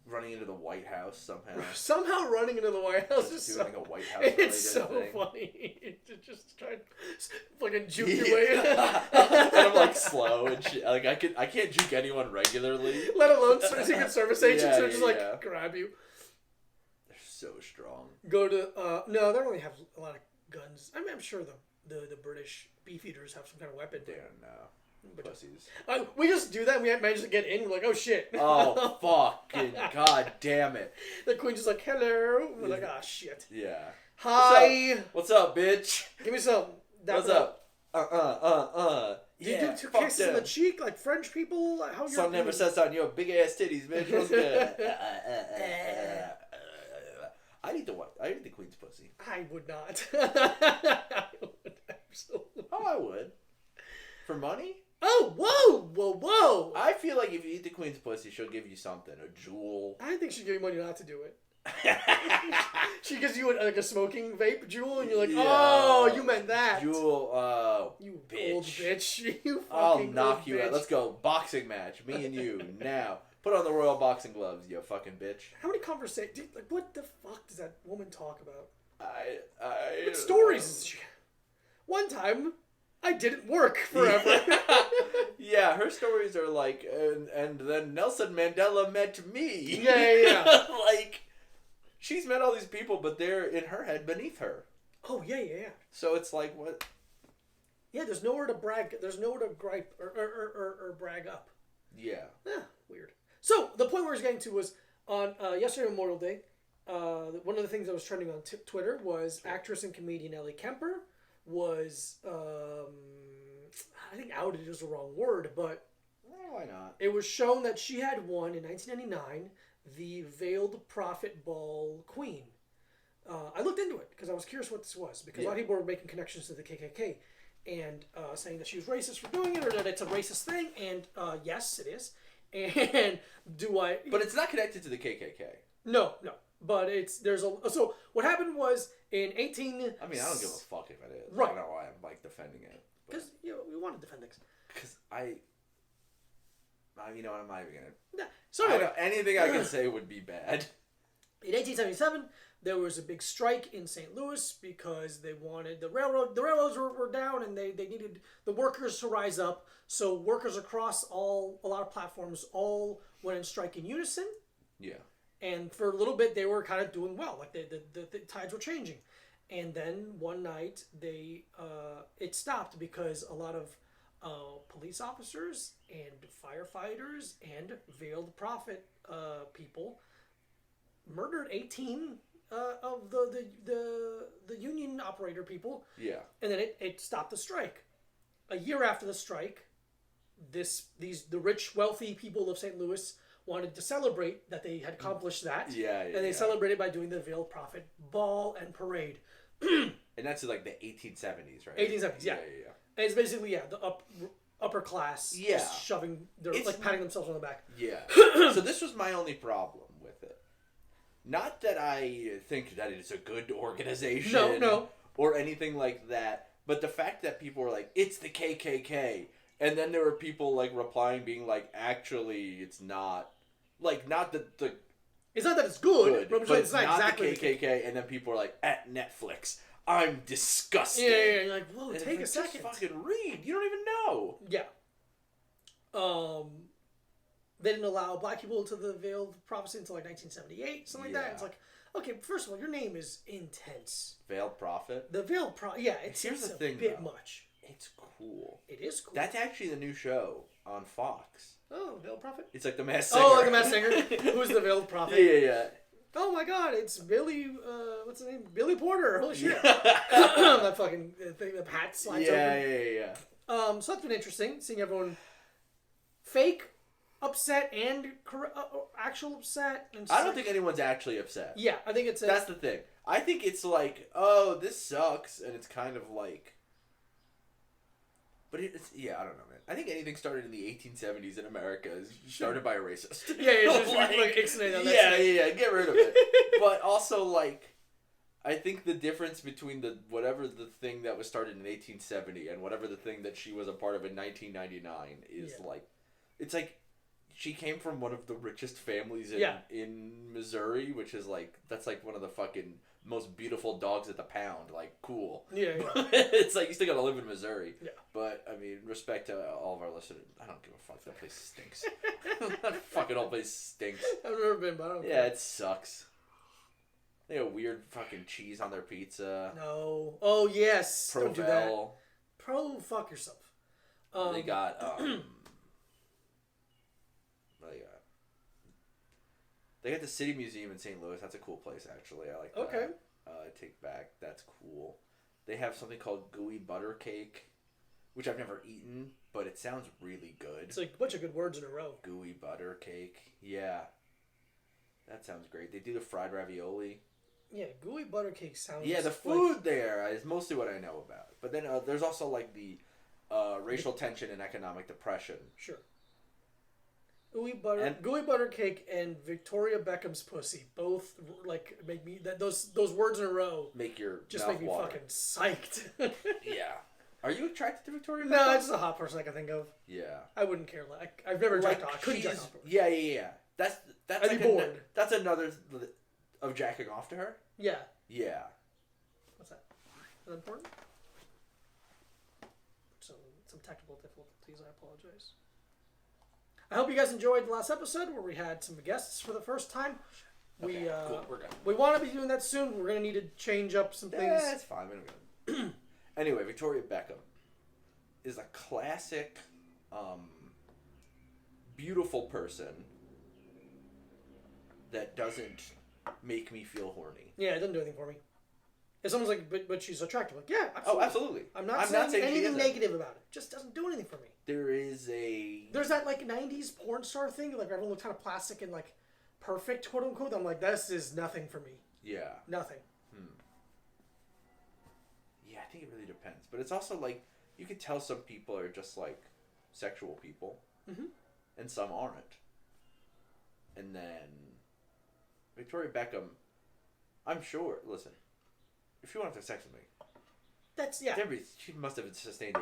Running into the White House somehow. Somehow running into the White House is doing so... a White House It's so thing. funny. Just try to fucking juke your way in. And I'm like slow and shit. Like I can't juke anyone regularly. Let alone Secret Service agents who just grab you. They're so strong. Go to no, they don't really have a lot of guns. I'm sure the British beefeaters have some kind of weapon. They don't know. Pussies. We just do that and we managed to get in. We're like, oh shit. Oh fucking god damn it. The Queen's just like, hello. We're like, oh shit. Yeah. Hi. What's up, bitch? Give me some. What's up? Do you do 2 kisses in the cheek like French people? How Sun never sets on your big ass titties, bitch. What's good? I'd eat the Queen's pussy. I would not. I would absolutely. Oh, I would. For money? Oh, whoa! I feel like if you eat the Queen's pussy, she'll give you something. A jewel. I think she'd give you money not to do it. She gives you like a smoking vape jewel, and you're like, oh, you meant that. Jewel, you bitch. old bitch. You fucking I'll knock you bitch. out. Let's go. Boxing match. Me and you, now. Put on the royal boxing gloves, you fucking bitch. How many conversations? Like, what the fuck does that woman talk about? What stories is she? One time, I didn't work forever. Yeah, her stories are like, and then Nelson Mandela met me. Yeah. Like, she's met all these people, but they're in her head beneath her. Oh, yeah. So it's like, what? Yeah, there's nowhere to brag. There's nowhere to gripe or brag up. Yeah. Weird. So, the point where I was getting to was, on yesterday, Memorial Day, one of the things that was trending on Twitter was actress and comedian Ellie Kemper was, I think outed is the wrong word, but Why not? it was shown that she had won in 1999 the Veiled Prophet Ball Queen. I looked into it because I was curious what this was, because a lot of people were making connections to the KKK and saying that she was racist for doing it or that it's a racist thing, and yes, it is. And But it's not connected to the KKK. No. But so what happened was in 18. I mean, I don't give a fuck if it is. Right. I don't know why I'm like defending it. Because we want to defend things. Because you know what, I'm not even gonna. Yeah. So anyway, anything I can say would be bad. In 1877, there was a big strike in St. Louis because they wanted the railroads were down and they needed the workers to rise up. So workers across a lot of platforms all went in strike in unison. Yeah. And for a little bit, they were kind of doing well. Like the tides were changing. And then one night, it stopped because a lot of police officers and firefighters and veiled prophet people murdered 18 of the union operator people. Yeah. And then it stopped the strike. A year after the strike, the rich, wealthy people of St. Louis wanted to celebrate that they had accomplished that. Yeah, and they celebrated by doing the Veiled Prophet Ball and Parade. And that's like the 1870s, right? 1870s, yeah. And it's basically, the upper class just shoving, like patting themselves on the back. Yeah. So this was my only problem with it. Not that I think that it's a good organization. No. Or anything like that. But the fact that people were like, it's the KKK. And then there were people like replying being like, actually, it's not. Like, not the it's not that it's good, but it's not exactly the KKK. And then people are like, at Netflix, I'm disgusted. Yeah. You're like, whoa, and take a second. Just fucking read. You don't even know. Yeah. They didn't allow black people into the Veiled Prophecy until like 1978, something like that. It's like, okay, first of all, your name is intense. Veiled Prophet? The Veiled Prophet, yeah, it's a bit much. It's cool. It is cool. That's actually the new show on Fox. Oh, Veiled Prophet? It's like the Masked Singer. Oh, like the Masked Singer. Who's the Veiled Prophet? Yeah. Oh my god, it's Billy, what's his name? Billy Porter. Holy shit. That fucking thing, the hat slides open. Yeah. So that's been interesting, seeing everyone fake upset and actual upset. And I don't think anyone's actually upset. Yeah, I think that's the thing. I think it's like, oh, this sucks, and it's kind of like, but it's I don't know, man. I think anything started in the 1870s in America is started by a racist. Yeah, it's just like ixnay on that. Yeah, get rid of it. But also, like, I think the difference between whatever the thing that was started in 1870 and whatever the thing that she was a part of in 1999 is like, it's like, she came from one of the richest families in Missouri, which is like, that's like one of the fucking most beautiful dogs at the pound. Like, cool. Yeah. It's like, you still gotta live in Missouri. Yeah. But, I mean, respect to all of our listeners. I don't give a fuck. That place stinks. That fucking old place stinks. I've never been, but I don't care. It sucks. They have weird fucking cheese on their pizza. No. Oh, yes. Provel. Don't do that. Fuck yourself. They got, they got the City Museum in St. Louis. That's a cool place, actually. I like that. Okay. Take back. That's cool. They have something called gooey butter cake, which I've never eaten, but it sounds really good. It's like a bunch of good words in a row. Gooey butter cake. Yeah. That sounds great. They do the fried ravioli. Yeah, gooey butter cake sounds... Yeah, the food there is mostly what I know about. But then there's also, like, the racial tension and economic depression. Sure. Gooey butter cake and Victoria Beckham's pussy both like make me those words in a row make your just mouth make me water. fucking psyched. Yeah. Are you attracted to Victoria Beckham? No, it's just a hot person I can think of. Yeah. I wouldn't care. Like I've never jacked off. I couldn't jack off. Yeah. That's I'd like be bored. That's another of jacking off to her. Yeah. Yeah. What's that? Is that important? Some technical difficulties. I apologize. I hope you guys enjoyed the last episode where we had some guests for the first time. Okay, cool. We're good. We want to be doing that soon. We're going to need to change up some things. Yeah, it's fine. We're good. Anyway, Victoria Beckham is a classic, beautiful person that doesn't make me feel horny. Yeah, it doesn't do anything for me. If someone's like, but she's attractive, like, yeah, absolutely. Oh, absolutely. I'm not saying anything negative about it. Just doesn't do anything for me. There's that like 90s porn star thing, like everyone looked kind of plastic and like perfect, quote unquote. I'm like, this is nothing for me. Yeah. Nothing. Yeah, I think it really depends. But it's also like, you can tell some people are just like sexual people. Mm-hmm. And some aren't. And then Victoria Beckham, I'm sure, listen, if you want to have sex with me, she must have sustained a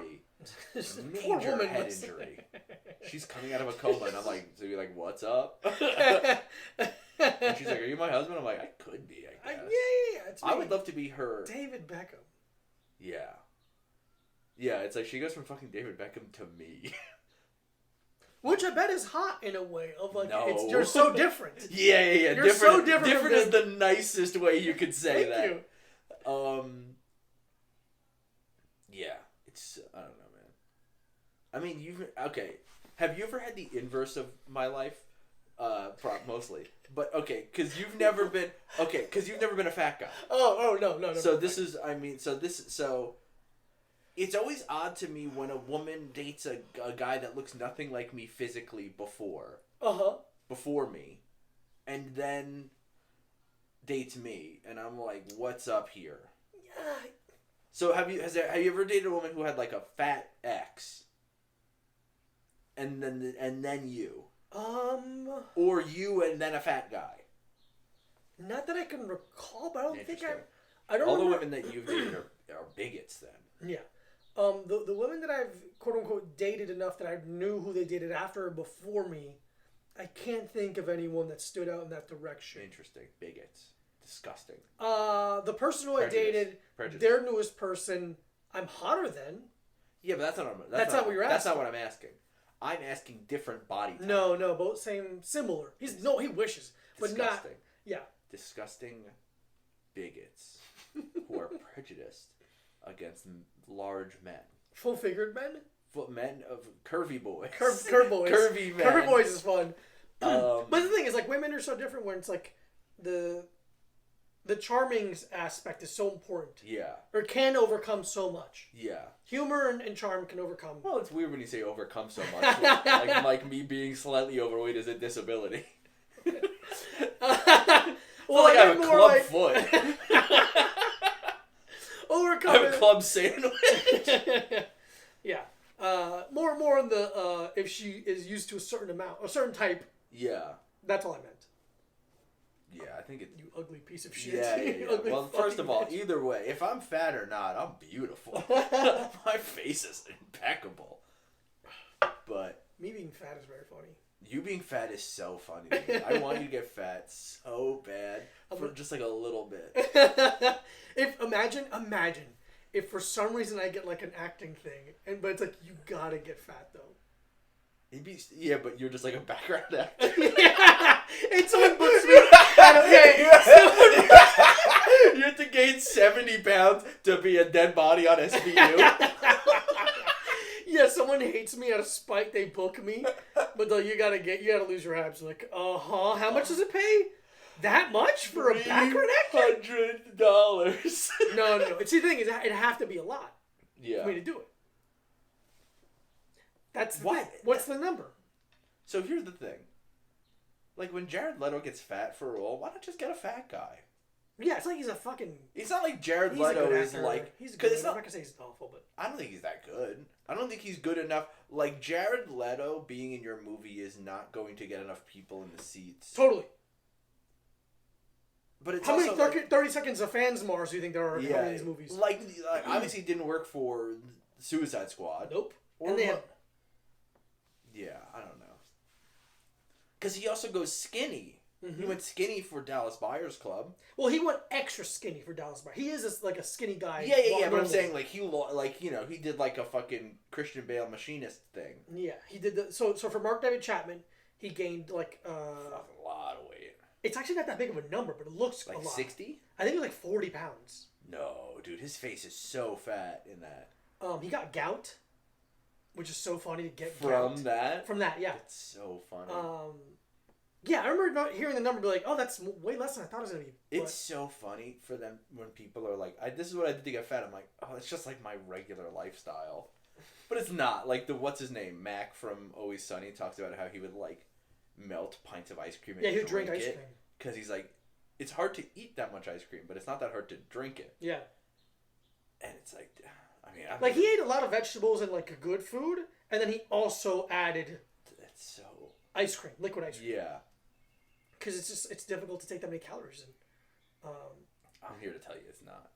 major head injury. She's coming out of a coma, and I'm like, so you're like, what's up? And she's like, are you my husband? I'm like, I could be, I guess. Yeah. It's I would love to be her. David Beckham. Yeah. Yeah, it's like she goes from fucking David Beckham to me. Which I bet is hot in a way of like, no. You're so different. Yeah. You're so different. Different is the nicest way you could say that. Thank you. Yeah, it's, I don't know, man. I mean, okay. Have you ever had the inverse of my life? Mostly, but okay, because you've never been a fat guy. Oh no. So it's always odd to me when a woman dates a guy that looks nothing like me physically before me, and then dates me, and I'm like, what's up here? Yeah. So have you ever dated a woman who had like a fat ex, and then you? Or you and then a fat guy? Not that I can recall, but I don't think I don't. All the women that you've dated are bigots then. Yeah. The women that I've quote unquote dated enough that I knew who they dated after or before me, I can't think of anyone that stood out in that direction. Interesting. Bigots. Disgusting. The person who I dated, their newest person, I'm hotter than. Yeah, but that's not what you're asking. That's not what I'm asking. I'm asking different body type. No, both similar. He wishes, but not. Yeah. Disgusting bigots who are prejudiced against large men. Full-figured men? Men of curvy boys. Curve boys. Curvy men. Curvy boys is fun. But the thing is, like, women are so different when it's like the charming aspect is so important. Yeah. Or can overcome so much. Yeah. Humor and charm can overcome. Well, it's weird when you say overcome so much. like me being slightly overweight is a disability. Well, I have a club foot. Overcome. I have a club sandwich. Yeah. More on the if she is used to a certain type. Yeah. That's all I meant. Yeah, I think it. You ugly piece of shit. Yeah. Well, first of all, either way, if I'm fat or not, I'm beautiful. My face is impeccable. But me being fat is very funny. You being fat is so funny to me. I want you to get fat so bad for just like a little bit. Imagine if for some reason I get like an acting thing, but it's like you gotta get fat though. But you're just like a background actor. And someone puts me. Okay. You have to gain 70 pounds to be a dead body on SVU. Yeah, someone hates me out of spite. They book me, but though you gotta lose your abs. Like, how much does it pay? That much for a background actor? $100. No. It's the thing is, it'd have to be a lot. Yeah. For me to do it. That's the thing. What's the number? So here's the thing. Like when Jared Leto gets fat for a role, why not just get a fat guy? Yeah, it's like he's a fucking. It's not like Jared Leto is like. He's good. I'm not gonna say he's awful, but I don't think he's that good. I don't think he's good enough. Like Jared Leto being in your movie is not going to get enough people in the seats. Totally. But it's how also many 30 seconds of fans Mars do you think there are in these movies? Like obviously it didn't work for Suicide Squad. Nope. Yeah, I don't know. Because he also goes skinny. Mm-hmm. He went skinny for Dallas Buyers Club. Well, he went extra skinny for Dallas Buyers. He is like a skinny guy. Yeah. But I'm saying like he did like a fucking Christian Bale machinist thing. Yeah, he did so for Mark David Chapman, he gained like a lot of weight. It's actually not that big of a number, but it looks like a lot. 60? I think it was like 40 pounds. No, dude, his face is so fat in that. He got gout, which is so funny to get from gout. that. From that, yeah. It's so funny. Yeah, I remember hearing the number, be like, "Oh, that's way less than I thought it was gonna be." It's so funny for them when people are like, "This is what I did to get fat." I'm like, "Oh, it's just like my regular lifestyle," but it's not. Like what's his name, Mac from Always Sunny, talks about how he would like melt pints of ice cream and he would drink ice cream because he's like, it's hard to eat that much ice cream, but it's not that hard to drink it. Yeah, and it's like, like he ate a lot of vegetables and like good food, and then he also added ice cream, liquid ice cream. Yeah. Because it's difficult to take that many calories in. I'm here to tell you it's not.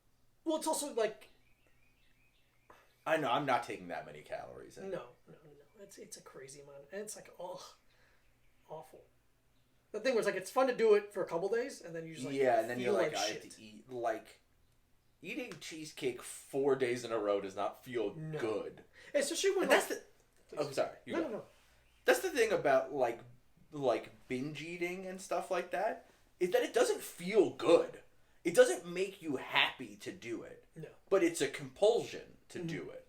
Well, it's also like. I know I'm not taking that many calories in. No. It's a crazy amount, and it's like awful. The thing was like it's fun to do it for a couple days, and then you just like and then you're like I have to eat like eating cheesecake 4 days in a row does not feel good. Especially when that's the. Oh, sorry. No. That's the thing about like binge eating and stuff like that, is that it doesn't feel good. It doesn't make you happy to do it. No. But it's a compulsion to do it.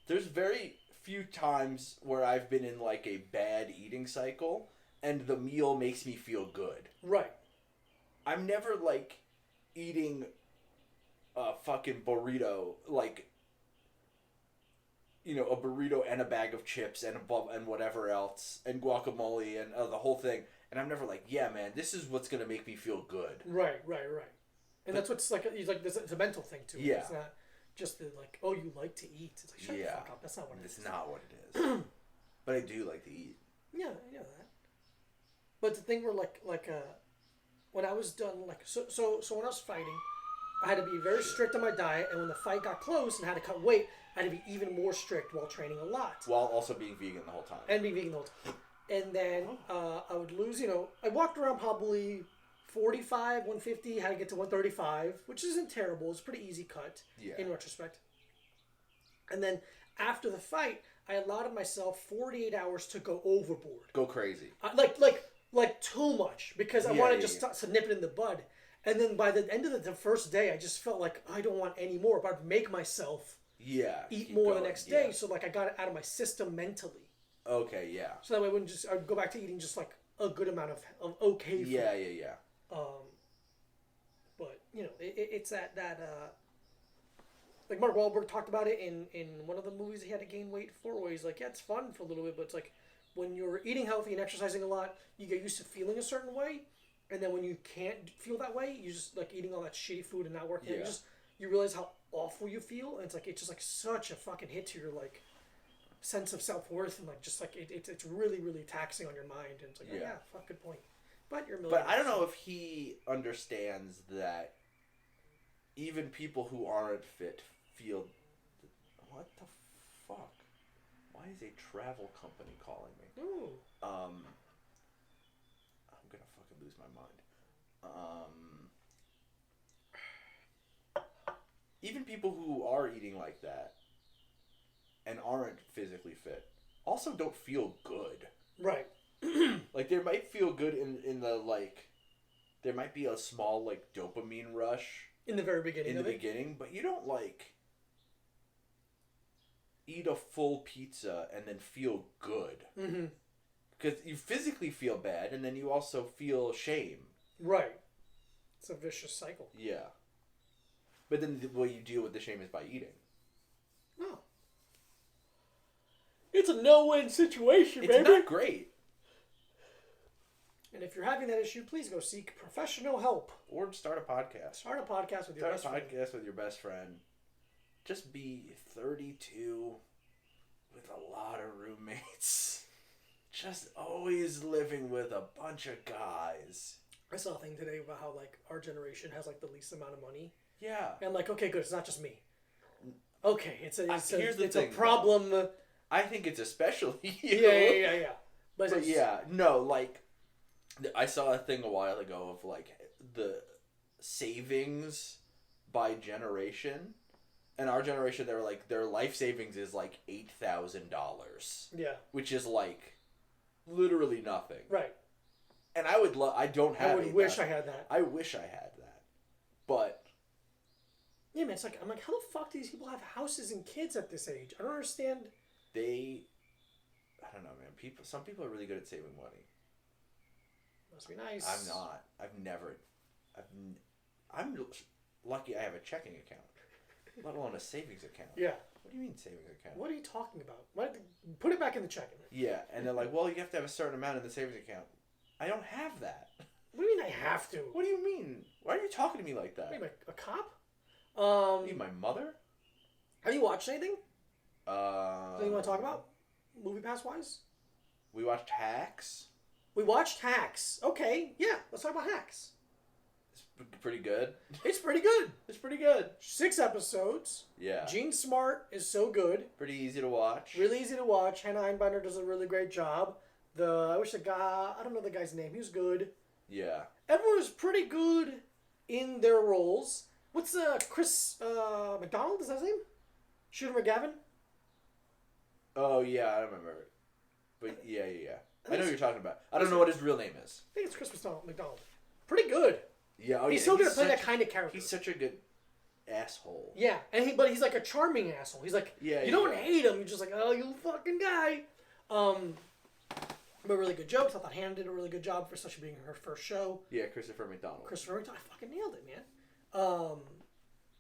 There's very few times where I've been in like a bad eating cycle and the meal makes me feel good. Right. I'm never like eating a fucking burrito, like, you know, a burrito and a bag of chips and and whatever else and guacamole and the whole thing. And I'm never like, yeah, man, this is what's gonna make me feel good. Right. And that's what's like. It's a mental thing too. Yeah. It's not just the like. Oh, you like to eat. It's like shut the fuck up. That's not what it is. It's not what it is. But I do like to eat. Yeah, I know that. But the thing where when I was done so when I was fighting, I had to be very strict on my diet, and when the fight got close and I had to cut weight, I had to be even more strict while training a lot. While also being vegan the whole time. And being vegan the whole time. And then I would lose, I walked around probably 45, 150, had to get to 135, which isn't terrible. It's a pretty easy cut in retrospect. And then after the fight, I allowed myself 48 hours to go overboard. Go crazy. Like too much, because I wanted to nip it in the bud. And then by the end of the first day, I just felt like I don't want any more, but I'd make myself eat more the next day. So like I got it out of my system mentally. Okay, yeah. So that way I'd go back to eating just like a good amount of okay food. Yeah. But it's that like Mark Wahlberg talked about it in one of the movies he had to gain weight for, where he's like, yeah, it's fun for a little bit, but it's like when you're eating healthy and exercising a lot, you get used to feeling a certain way, and then when you can't feel that way, you just like eating all that shitty food and not working. Yeah. You realize how awful you feel, and it's just like such a fucking hit to your like sense of self-worth, and like just like it's really really taxing on your mind, and it's like fuck, good point. But you're But I don't know if he understands that even people who aren't fit feel. What the fuck? Why is a travel company calling me? Ooh. I'm gonna fucking lose my mind. Even people who are eating like that and aren't physically fit also don't feel good. Right. Like, they might feel good in the, like, there might be a small, like, dopamine rush. In the very beginning. Beginning, but you don't, like, eat a full pizza and then feel good. Mm-hmm. Because you physically feel bad, and then you also feel shame. Right. It's a vicious cycle. Yeah. But then the way you deal with the shame is by eating. No. It's a no-win situation, baby. It's not great. And if you're having that issue, please go seek professional help. Or start a podcast. Start a podcast with your best friend. With your best friend. Just be 32 with a lot of roommates. Just always living with a bunch of guys. I saw a thing today about how like our generation has like the least amount of money. Yeah. And like, okay, good, it's not just me. Okay, it's thing, a problem. Though. I think it's especially you. Yeah. But yeah, no, like, I saw a thing a while ago of like the savings by generation. And our generation, they were like, their life savings is like $8,000. Yeah. Which is like literally nothing. Right. And I would I don't have. I would wish I had that. I wish I had that. But yeah, man, it's like, I'm like, how the fuck do these people have houses and kids at this age? I don't understand. I don't know, man. Some people are really good at saving money. Must be nice. I'm not. I'm lucky I have a checking account, let alone a savings account. Yeah. What do you mean savings account? What are you talking about? Put it back in the checking. Yeah, and they're like, well, you have to have a certain amount in the savings account. I don't have that. What do you mean I have to? What do you mean? Why are you talking to me like that? What, are you a cop? You my mother? Have you watched anything? Anything you want to talk about? Movie pass wise? We watched Hacks. We watched Hacks. Okay, yeah, let's talk about Hacks. It's pretty good. It's pretty good. It's pretty good. 6 episodes. Yeah. Gene Smart is so good. Pretty easy to watch. Really easy to watch. Hannah Einbinder does a really great job. I wish the guy, I don't know the guy's name. He was good. Yeah. Everyone was pretty good in their roles. What's Chris McDonald? Is that his name? Shooter McGavin? Oh, yeah, I remember. But, yeah. I know what you're talking about. I don't know what his real name is. I think it's Chris McDonald. Pretty good. Yeah, He's so good at playing that kind of character. He's such a good... asshole. Yeah, but he's like a charming asshole. He's like, you don't hate him. You're just like, oh, you fucking guy. But really good jokes. I thought Hannah did a really good job for especially being her first show. Yeah, Christopher McDonald. I fucking nailed it, man.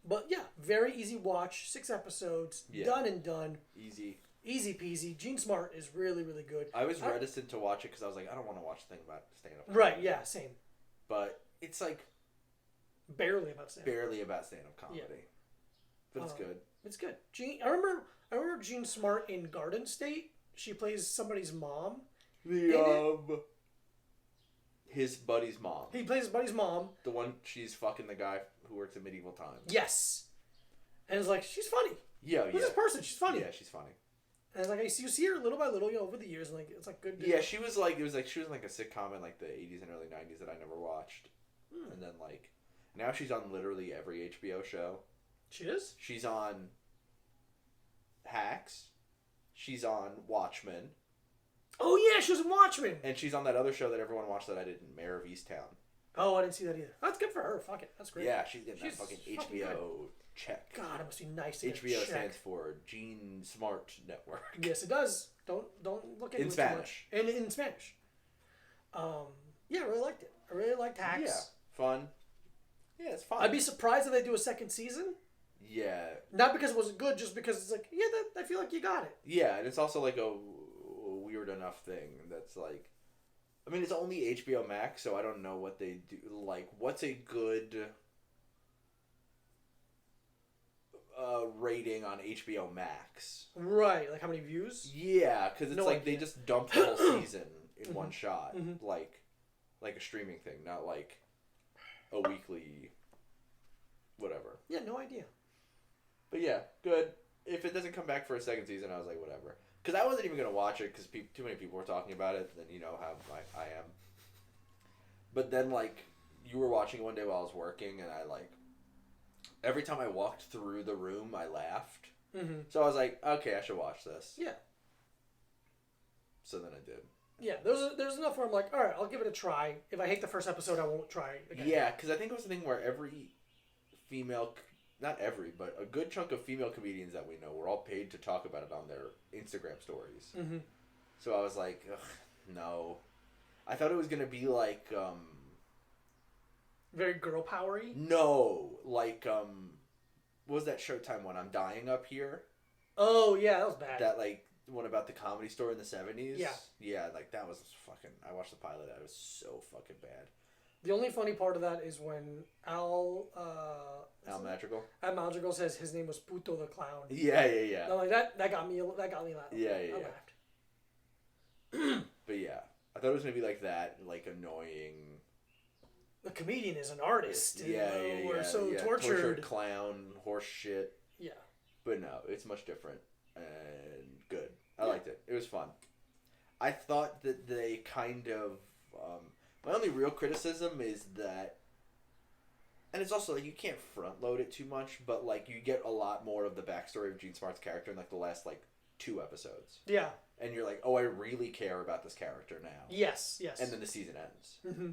But yeah, very easy watch. 6 episodes, done and done. Easy peasy. Jean Smart is really, really good. I was reticent to watch it because I was like, I don't want to watch a thing about stand-up comedy. Right, yeah, same. But it's like... Barely about stand-up comedy. Yeah. But it's good. It's good. I remember Jean Smart in Garden State. She plays somebody's mom. His buddy's mom. He plays his buddy's mom. The one she's fucking the guy who works at Medieval Times. Yes. And it's like, she's funny. Yeah, Who's this person? She's funny. Yeah, she's funny. And it's like, you see her little by little, over the years, and like it's like good. Yeah, she was like, she was in like a sitcom in like the 80s and early 90s that I never watched. And then like, now she's on literally every HBO show. She is? She's on Hacks. She's on Watchmen. Oh yeah, she was in Watchmen. And she's on that other show that everyone watched that I didn't, Mayor of Easttown. Oh, I didn't see that either. That's good for her. Fuck it. That's great. Yeah, she's getting that fucking HBO check. God, it must be nice to get HBO a check. stands for Jean Smart Network. Yes, it does. Don't look into it too much. And in Spanish. Yeah, I really liked it. I really liked Hacks. Yeah, fun. Yeah, it's fun. I'd be surprised if they do a second season. Yeah. Not because it wasn't good, just because it's like, yeah, I feel like you got it. Yeah, and it's also like a weird enough thing that's like, I mean, it's only HBO Max, so I don't know what they do. Like, what's a good rating on HBO Max? Right, like how many views? Yeah, because it's like they just dumped the whole season in one shot, like a streaming thing, not like a weekly whatever. Yeah, no idea. But yeah, good. If it doesn't come back for a second season, I was like, whatever. Because I wasn't even going to watch it because too many people were talking about it. Then you know how I am. But then, like, you were watching it one day while I was working, and I, like, every time I walked through the room, I laughed. Mm-hmm. So I was like, okay, I should watch this. Yeah. So then I did. Yeah, there's enough where I'm like, all right, I'll give it a try. If I hate the first episode, I won't try again. Yeah, because I think it was the thing where every female... Not every, but a good chunk of female comedians that we know were all paid to talk about it on their Instagram stories. Mm-hmm. So I was like, ugh, no. I thought it was going to be like... very girl powery? No. Like, what was that Showtime one? I'm Dying Up Here? Oh, yeah, that was bad. That, like, one about the Comedy Store in the 70s? Yeah. Yeah, like, that was fucking... I watched the pilot. It was so fucking bad. The only funny part of that is when Al Madrigal? Al Madrigal says his name was Puto the Clown. Yeah. I'm like, that got me laughing. Yeah. I laughed. But yeah, I thought it was going to be like that, like annoying... The comedian is an artist. Yeah. We're so tortured. Clown, horse shit. Yeah. But no, it's much different and good. I liked it. It was fun. I thought that they kind of... my only real criticism is that, and it's also like you can't front load it too much, but like you get a lot more of the backstory of Jean Smart's character in like the last like 2 episodes. Yeah. And you're like, oh, I really care about this character now. Yes. And then the season ends. Mm-hmm.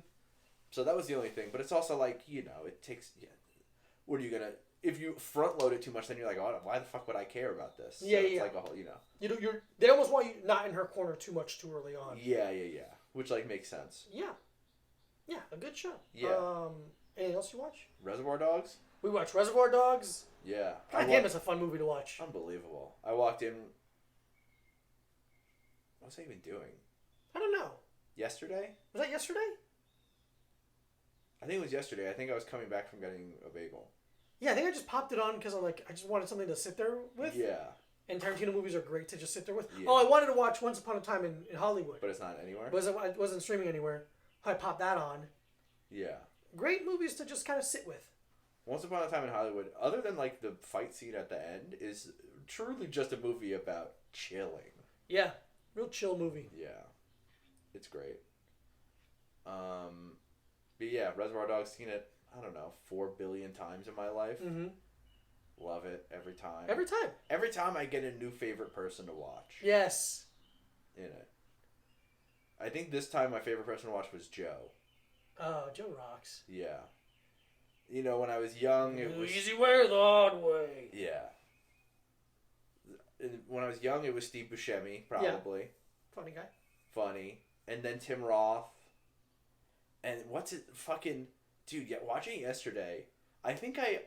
So that was the only thing, but it's also like, you know, it takes. Yeah, what are you gonna? If you front load it too much, then you're like, oh, why the fuck would I care about this? Yeah, so it's like a whole, you know. They almost want you not in her corner too much too early on. Yeah. Which like makes sense. Yeah. Yeah, a good show. Yeah. Anything else you watch? Reservoir Dogs? We watched Reservoir Dogs. Yeah. God damn, it's a fun movie to watch. Unbelievable. I walked in... What was I even doing? I don't know. Yesterday? Was that yesterday? I think it was yesterday. I think I was coming back from getting a bagel. Yeah, I think I just popped it on because I'm like, I just wanted something to sit there with. Yeah. And Tarantino movies are great to just sit there with. Yeah. Oh, I wanted to watch Once Upon a Time in Hollywood. But it's not anywhere? It wasn't streaming anywhere. I popped that on. Yeah. Great movies to just kind of sit with. Once Upon a Time in Hollywood, other than like the fight scene at the end, is truly just a movie about chilling. Yeah. Real chill movie. Yeah. It's great. But yeah, Reservoir Dogs, seen it, I don't know, 4 billion times in my life. Mm-hmm. Love it every time. Every time. Every time I get a new favorite person to watch. Yes. In it. I think this time my favorite person to watch was Joe. Oh, Joe rocks. Yeah. you know, when I was young, it was easy way or the hard way. yeah. When I was young, it was Steve Buscemi, probably. Yeah. Funny guy. Funny. And then Tim Roth. And what's it fucking dude, yeah, watching it yesterday, I think I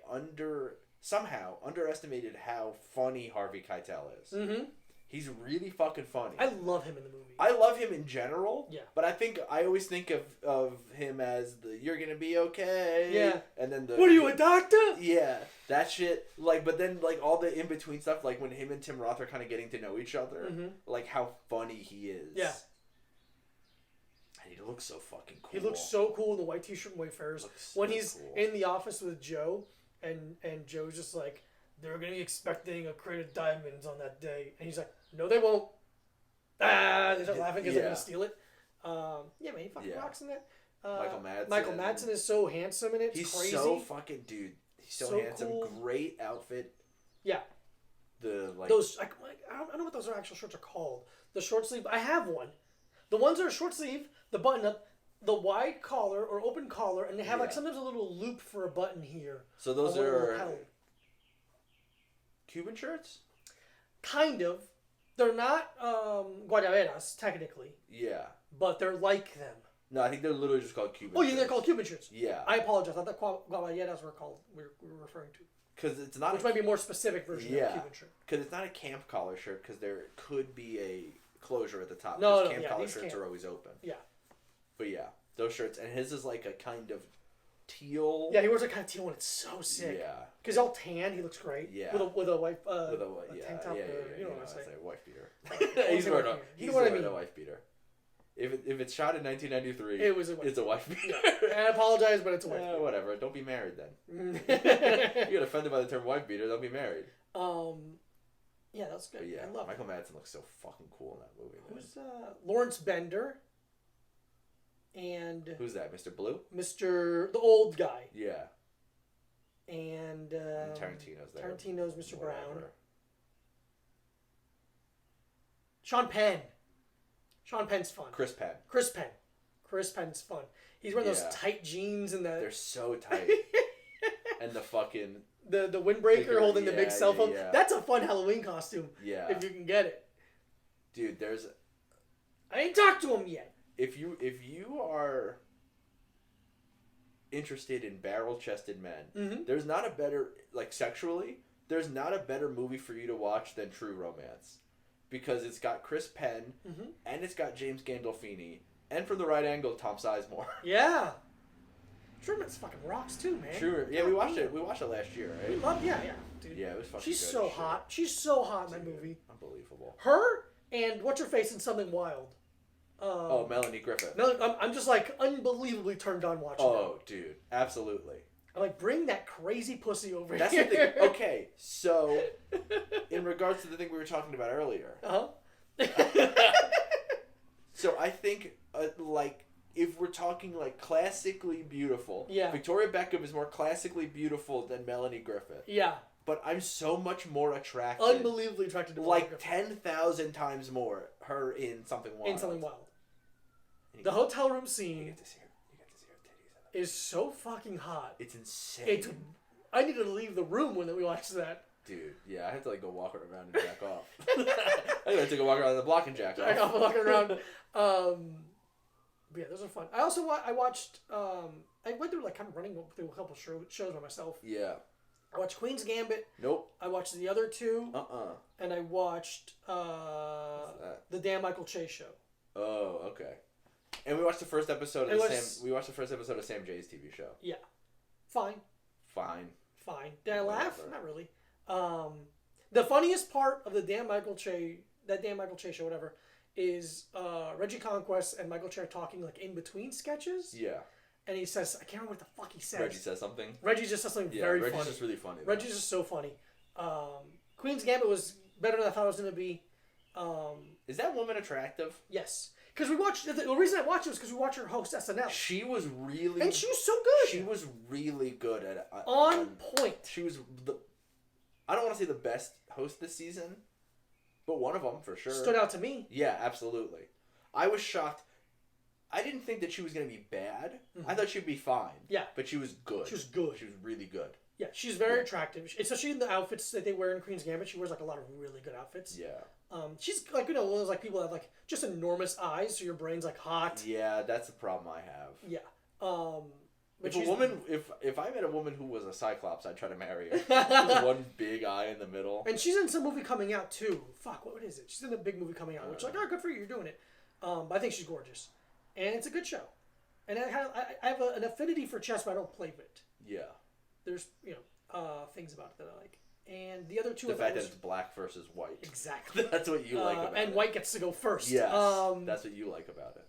somehow underestimated how funny Harvey Keitel is. Mm-hmm. He's really fucking funny. I love him in the movie. I love him in general. Yeah. But I always think of him as the "you're gonna be okay." Yeah. And then what are you, a doctor? Yeah, that shit. Like, but then like all the in between stuff, like when him and Tim Roth are kind of getting to know each other, like how funny he is. Yeah. And he looks so fucking cool. He looks so cool in the white t-shirt and Wayfarers. When he's in the office with Joe, and Joe's just like, they're gonna be expecting a crate of diamonds on that day, and he's like, no, they won't. Ah, they start laughing because they're gonna steal it. Yeah, man, he fucking rocks in that. Michael Madsen is so handsome in it. It's crazy. He's so fucking dude. He's so handsome. Cool. Great outfit. Yeah. Those I don't know what those actual shirts are called. The short sleeve. I have one. The ones that are short sleeve, the button up, the wide collar or open collar, and they have like sometimes a little loop for a button here. So those are Cuban shirts? Kind of. They're not guayaberas, technically. Yeah. But they're like them. No, I think they're literally just called Cuban shirts. Oh, yeah, they're called Cuban shirts. Yeah. I apologize. I thought guayaberas were called, we were referring to. Because it's not... Which might be a more specific version of a Cuban shirt. Because it's not a camp collar shirt, because there could be a closure at the top. No, camp collar shirts are always open. Yeah. But yeah, those shirts. And his is like a kind of teal... Yeah, he wears a kind of teal one. It's so sick. Yeah. Because all tan, he looks great. Yeah. With a white tank top. You know what I say. Wife beater. He's wearing a wife beater. If it's shot in 1993, it's a wife beater. Yeah. I apologize, but it's a wife beater. Whatever. Don't be married then. You get offended by the term wife beater, don't be married. Yeah, that's good. But yeah, I love Michael Madsen looks so fucking cool in that movie. Who's Lawrence Bender? And who's that? Mr. Blue? The old guy. Yeah. And Tarantino's there. Tarantino's Mr. Brown. Sean Penn. Sean Penn's fun. Chris Penn. Chris Penn's fun. He's wearing those tight jeans and they're so tight. And the fucking the windbreaker holding the big cell phone. Yeah. That's a fun Halloween costume. Yeah. If you can get it. Dude, I ain't talked to him yet. If you are interested in barrel-chested men, there's not a better, like sexually, there's not a better movie for you to watch than True Romance. Because it's got Chris Penn, and it's got James Gandolfini, and from the right angle, Tom Sizemore. Yeah. True Romance fucking rocks too, man. True. Yeah, we watched it. We watched it last year, right? We love, yeah, dude. Yeah, it was fucking She's good so shit. hot. She's so hot in that movie. Unbelievable. Her and what's her face in Something Wild. Melanie Griffith. I'm just like unbelievably turned on watching that. Oh, dude, absolutely. I'm like, bring that crazy pussy over That's here. the thing. Okay, so in regards to the thing we were talking about earlier. So I think, like, if we're talking like classically beautiful, Victoria Beckham is more classically beautiful than Melanie Griffith. Yeah. But I'm so much more attracted. Unbelievably attracted to Melanie Griffith. 10,000 times more her in Something Wild. In Something Wild. The hotel room scene. You get to see her titties. Is so fucking hot. It's insane. I needed to leave the room when we watched that. Dude, yeah, I have to like go walk around and jack off. I gotta take a walk around the block and jack off. Jack off walking around. But yeah, those are fun. I also I watched. I went through like kind of running through a couple shows by myself. Yeah. I watched Queen's Gambit. Nope. I watched the other two. And I watched the Dan Michael Chase show. Oh, okay. And we watched the first episode of Sam Jay's TV show. Yeah. Fine. Did I laugh? Whatever. Not really. The funniest part of the Dan Michael Chase show, whatever, is Reggie Conquest and Michael Che talking like in between sketches. Yeah. And he says, I can't remember what the fuck he says. Reggie says something. Reggie just says something very funny. Reggie's just really funny. Reggie's just so funny. Queen's Gambit was better than I thought it was going to be. Is that woman attractive? Yes. Because we watched... The reason I watched it was because we watched her host SNL. She was really... And she was so good. She was really good at... on point. She was the... I don't want to say the best host this season, but one of them for sure. Stood out to me. Yeah, absolutely. I was shocked. I didn't think that she was gonna be bad. I thought she'd be fine. Yeah. But she was good. She was good. She was really good. Yeah, she's very attractive, especially in the outfits that they wear in Queen's Gambit. She wears like a lot of really good outfits. Yeah. She's like one of those like people that have like just enormous eyes, so your brain's like hot. Yeah, that's the problem I have. Yeah. But if I met a woman who was a Cyclops, I'd try to marry her. One big eye in the middle. And she's in some movie coming out too. Fuck, what is it? She's in a big movie coming out, which like, good for you, you're doing it. But I think she's gorgeous, and it's a good show. And I have an affinity for chess, but I don't play it. Yeah. There's things about it that I like, and the other two. The fact that it's black versus white. Exactly. That's what you like about it. And white gets to go first. Yes. That's what you like about it.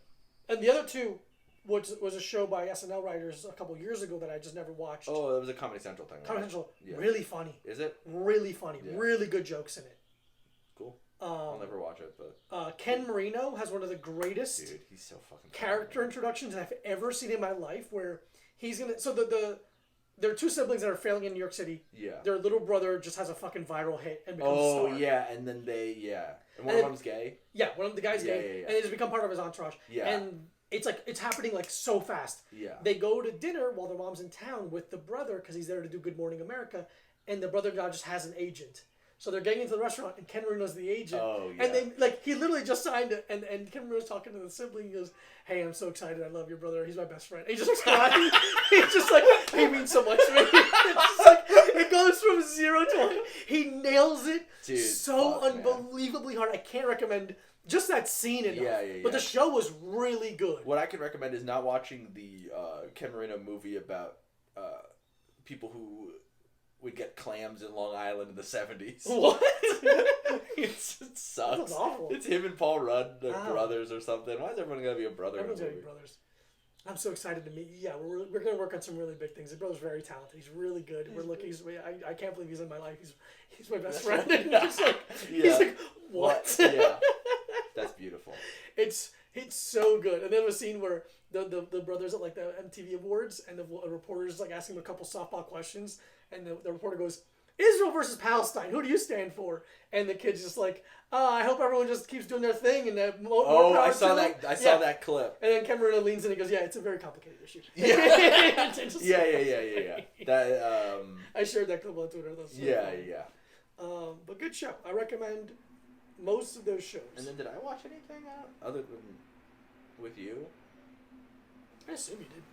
And the other two was a show by SNL writers a couple years ago that I just never watched. Oh, that was a Comedy Central thing. Comedy Central. Yeah. Really funny. Is it? Really funny. Yeah. Really good jokes in it. Cool. I'll never watch it, but Ken Marino has one of the greatest dude, he's so fucking character introductions I've ever seen in my life. Where he's gonna there are two siblings that are failing in New York City. Yeah. Their little brother just has a fucking viral hit and becomes a star. Yeah, and then and one of them's gay. Yeah, one of the guys gay, yeah. and they just become part of his entourage. Yeah. And it's happening like so fast. Yeah. They go to dinner while their mom's in town with the brother because he's there to do Good Morning America, and the brother now just has an agent. So they're getting into the restaurant, and Ken Marino's the agent. Oh, yeah. And they he literally just signed it, and Ken Marino's talking to the sibling. He goes, "Hey, I'm so excited. I love your brother. He's my best friend." And he just starts crying. He's just like, he means so much to me. It's just like, it goes from 0 to 100. He nails it so unbelievably hard. I can't recommend just that scene enough. Yeah. But the show was really good. What I can recommend is not watching the Ken Marino movie about people who would get clams in Long Island in the 70s. What? It sucks. That's awful. It's him and Paul Rudd, they're brothers or something. Why is everyone gonna be a brother? Everyone's gonna be brothers. I'm so excited to meet. Yeah, we're gonna work on some really big things. His brother's very talented. He's really good. We're looking. I can't believe he's in my life. He's my best friend. And he's like what? Yeah, that's beautiful. It's so good. And then a scene where the brothers at like the MTV Awards, and the reporter's like asking him a couple softball questions, and the reporter goes, "Israel versus Palestine. Who do you stand for?" And the kid's just like, "I hope everyone just keeps doing their thing." And I saw that clip. And then Ken Marino leans in and goes, "Yeah, it's a very complicated issue." Yeah. Yeah. That I shared that clip on Twitter. That's so funny. But good show. I recommend most of those shows. And then did I watch anything other than with you? I assume you did.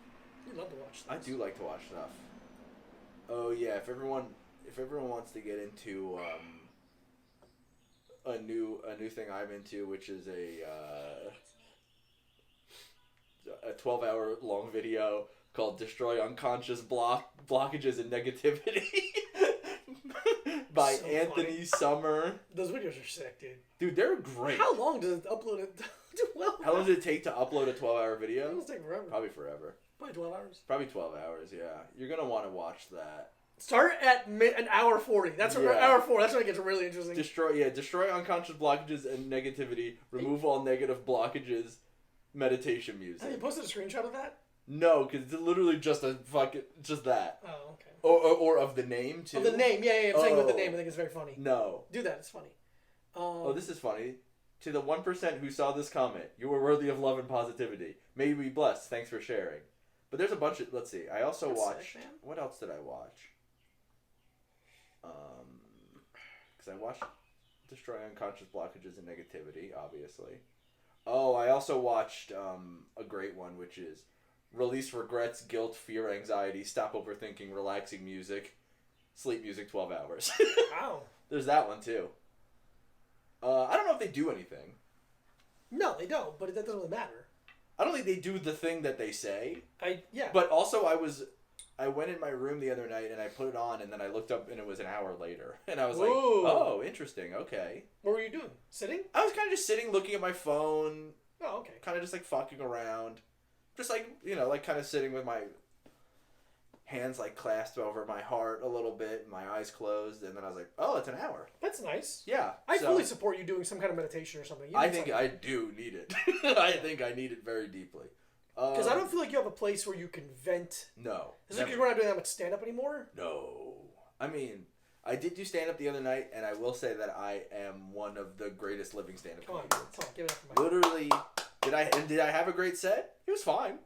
You love to watch things. I do like to watch stuff. Oh yeah, if everyone wants to get into a new thing I'm into, which is a 12-hour long video called "Destroy Unconscious Blockages and Negativity" by Anthony Summer. Those videos are sick, dude. Dude, they're great. How long does it upload it? How long does it take to upload a 12-hour video? It'll take forever. Probably forever. Probably 12 hours. Probably 12 hours, yeah. You're going to want to watch that. Start at an hour 40. That's hour 4. That's when it gets really interesting. Destroy unconscious blockages and negativity. Remove all negative blockages. Meditation music. Have you posted a screenshot of that? No, because it's literally just just that. Oh, okay. Or of the name too. Of the name, yeah. I'm saying with the name. I think it's very funny. No. Do that. It's funny. This is funny. To the 1% who saw this comment, you were worthy of love and positivity. May you be blessed. Thanks for sharing. But there's a bunch of. Let's see. I also watched. Sick, what else did I watch? Because I watched Destroy Unconscious Blockages and Negativity, obviously. Oh, I also watched a great one, which is Release Regrets, Guilt, Fear, Anxiety, Stop Overthinking, Relaxing Music, Sleep Music 12 Hours. Wow. There's that one, too. I don't know if they do anything. No, they don't, but that doesn't really matter. I don't think they do the thing that they say. Yeah. But also, I went in my room the other night and I put it on, and then I looked up and it was an hour later. And I was like, oh, interesting, okay. What were you doing? Sitting? I was kind of just sitting, looking at my phone. Oh, okay. Kind of just like fucking around. Just like, like kind of sitting with my hands like clasped over my heart a little bit, and my eyes closed, and then I was like, oh, it's an hour. That's nice. Yeah. I fully support you doing some kind of meditation or something. I think I do need it. I think I need it very deeply. Because I don't feel like you have a place where you can vent. No. Is it because we're not doing that much stand-up anymore? No. I mean, I did do stand-up the other night, and I will say that I am one of the greatest living stand-up comedians. Come on, give it up for my Literally, Did I have a great set? It was fine.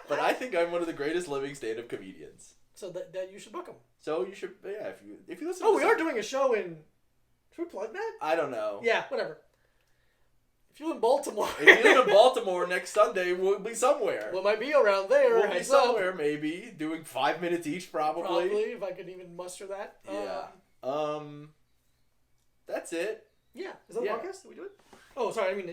But I think I'm one of the greatest living stand-up comedians. So that you should book them. So you should, yeah. If you listen. Oh, we are doing a show in. Should we plug that? I don't know. Yeah, whatever. If you're in Baltimore. If you live in Baltimore next Sunday, we'll be somewhere. Well, might be around there. We'll be somewhere, maybe doing 5 minutes each, probably. Probably, if I could even muster that. Yeah. That's it. Yeah. Is that a podcast? Did we do it? Oh, sorry. I mean.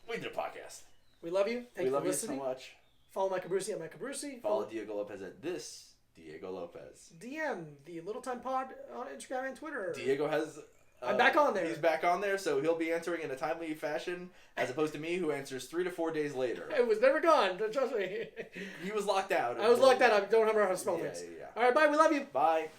We did a podcast. We love you. Thank you for listening. We love you so much. Follow Mike Abruzzi at Mike Abruzzi. Follow Diego Lopez at this Diego Lopez. DM the Little Time Pod on Instagram and Twitter. Diego has. I'm back on there. He's back on there, so he'll be answering in a timely fashion, as opposed to me, who answers 3 to 4 days later. It was never gone. Trust me. He was locked out. I was locked out. I don't remember how to spell this. things. Yeah. All right, bye. We love you. Bye.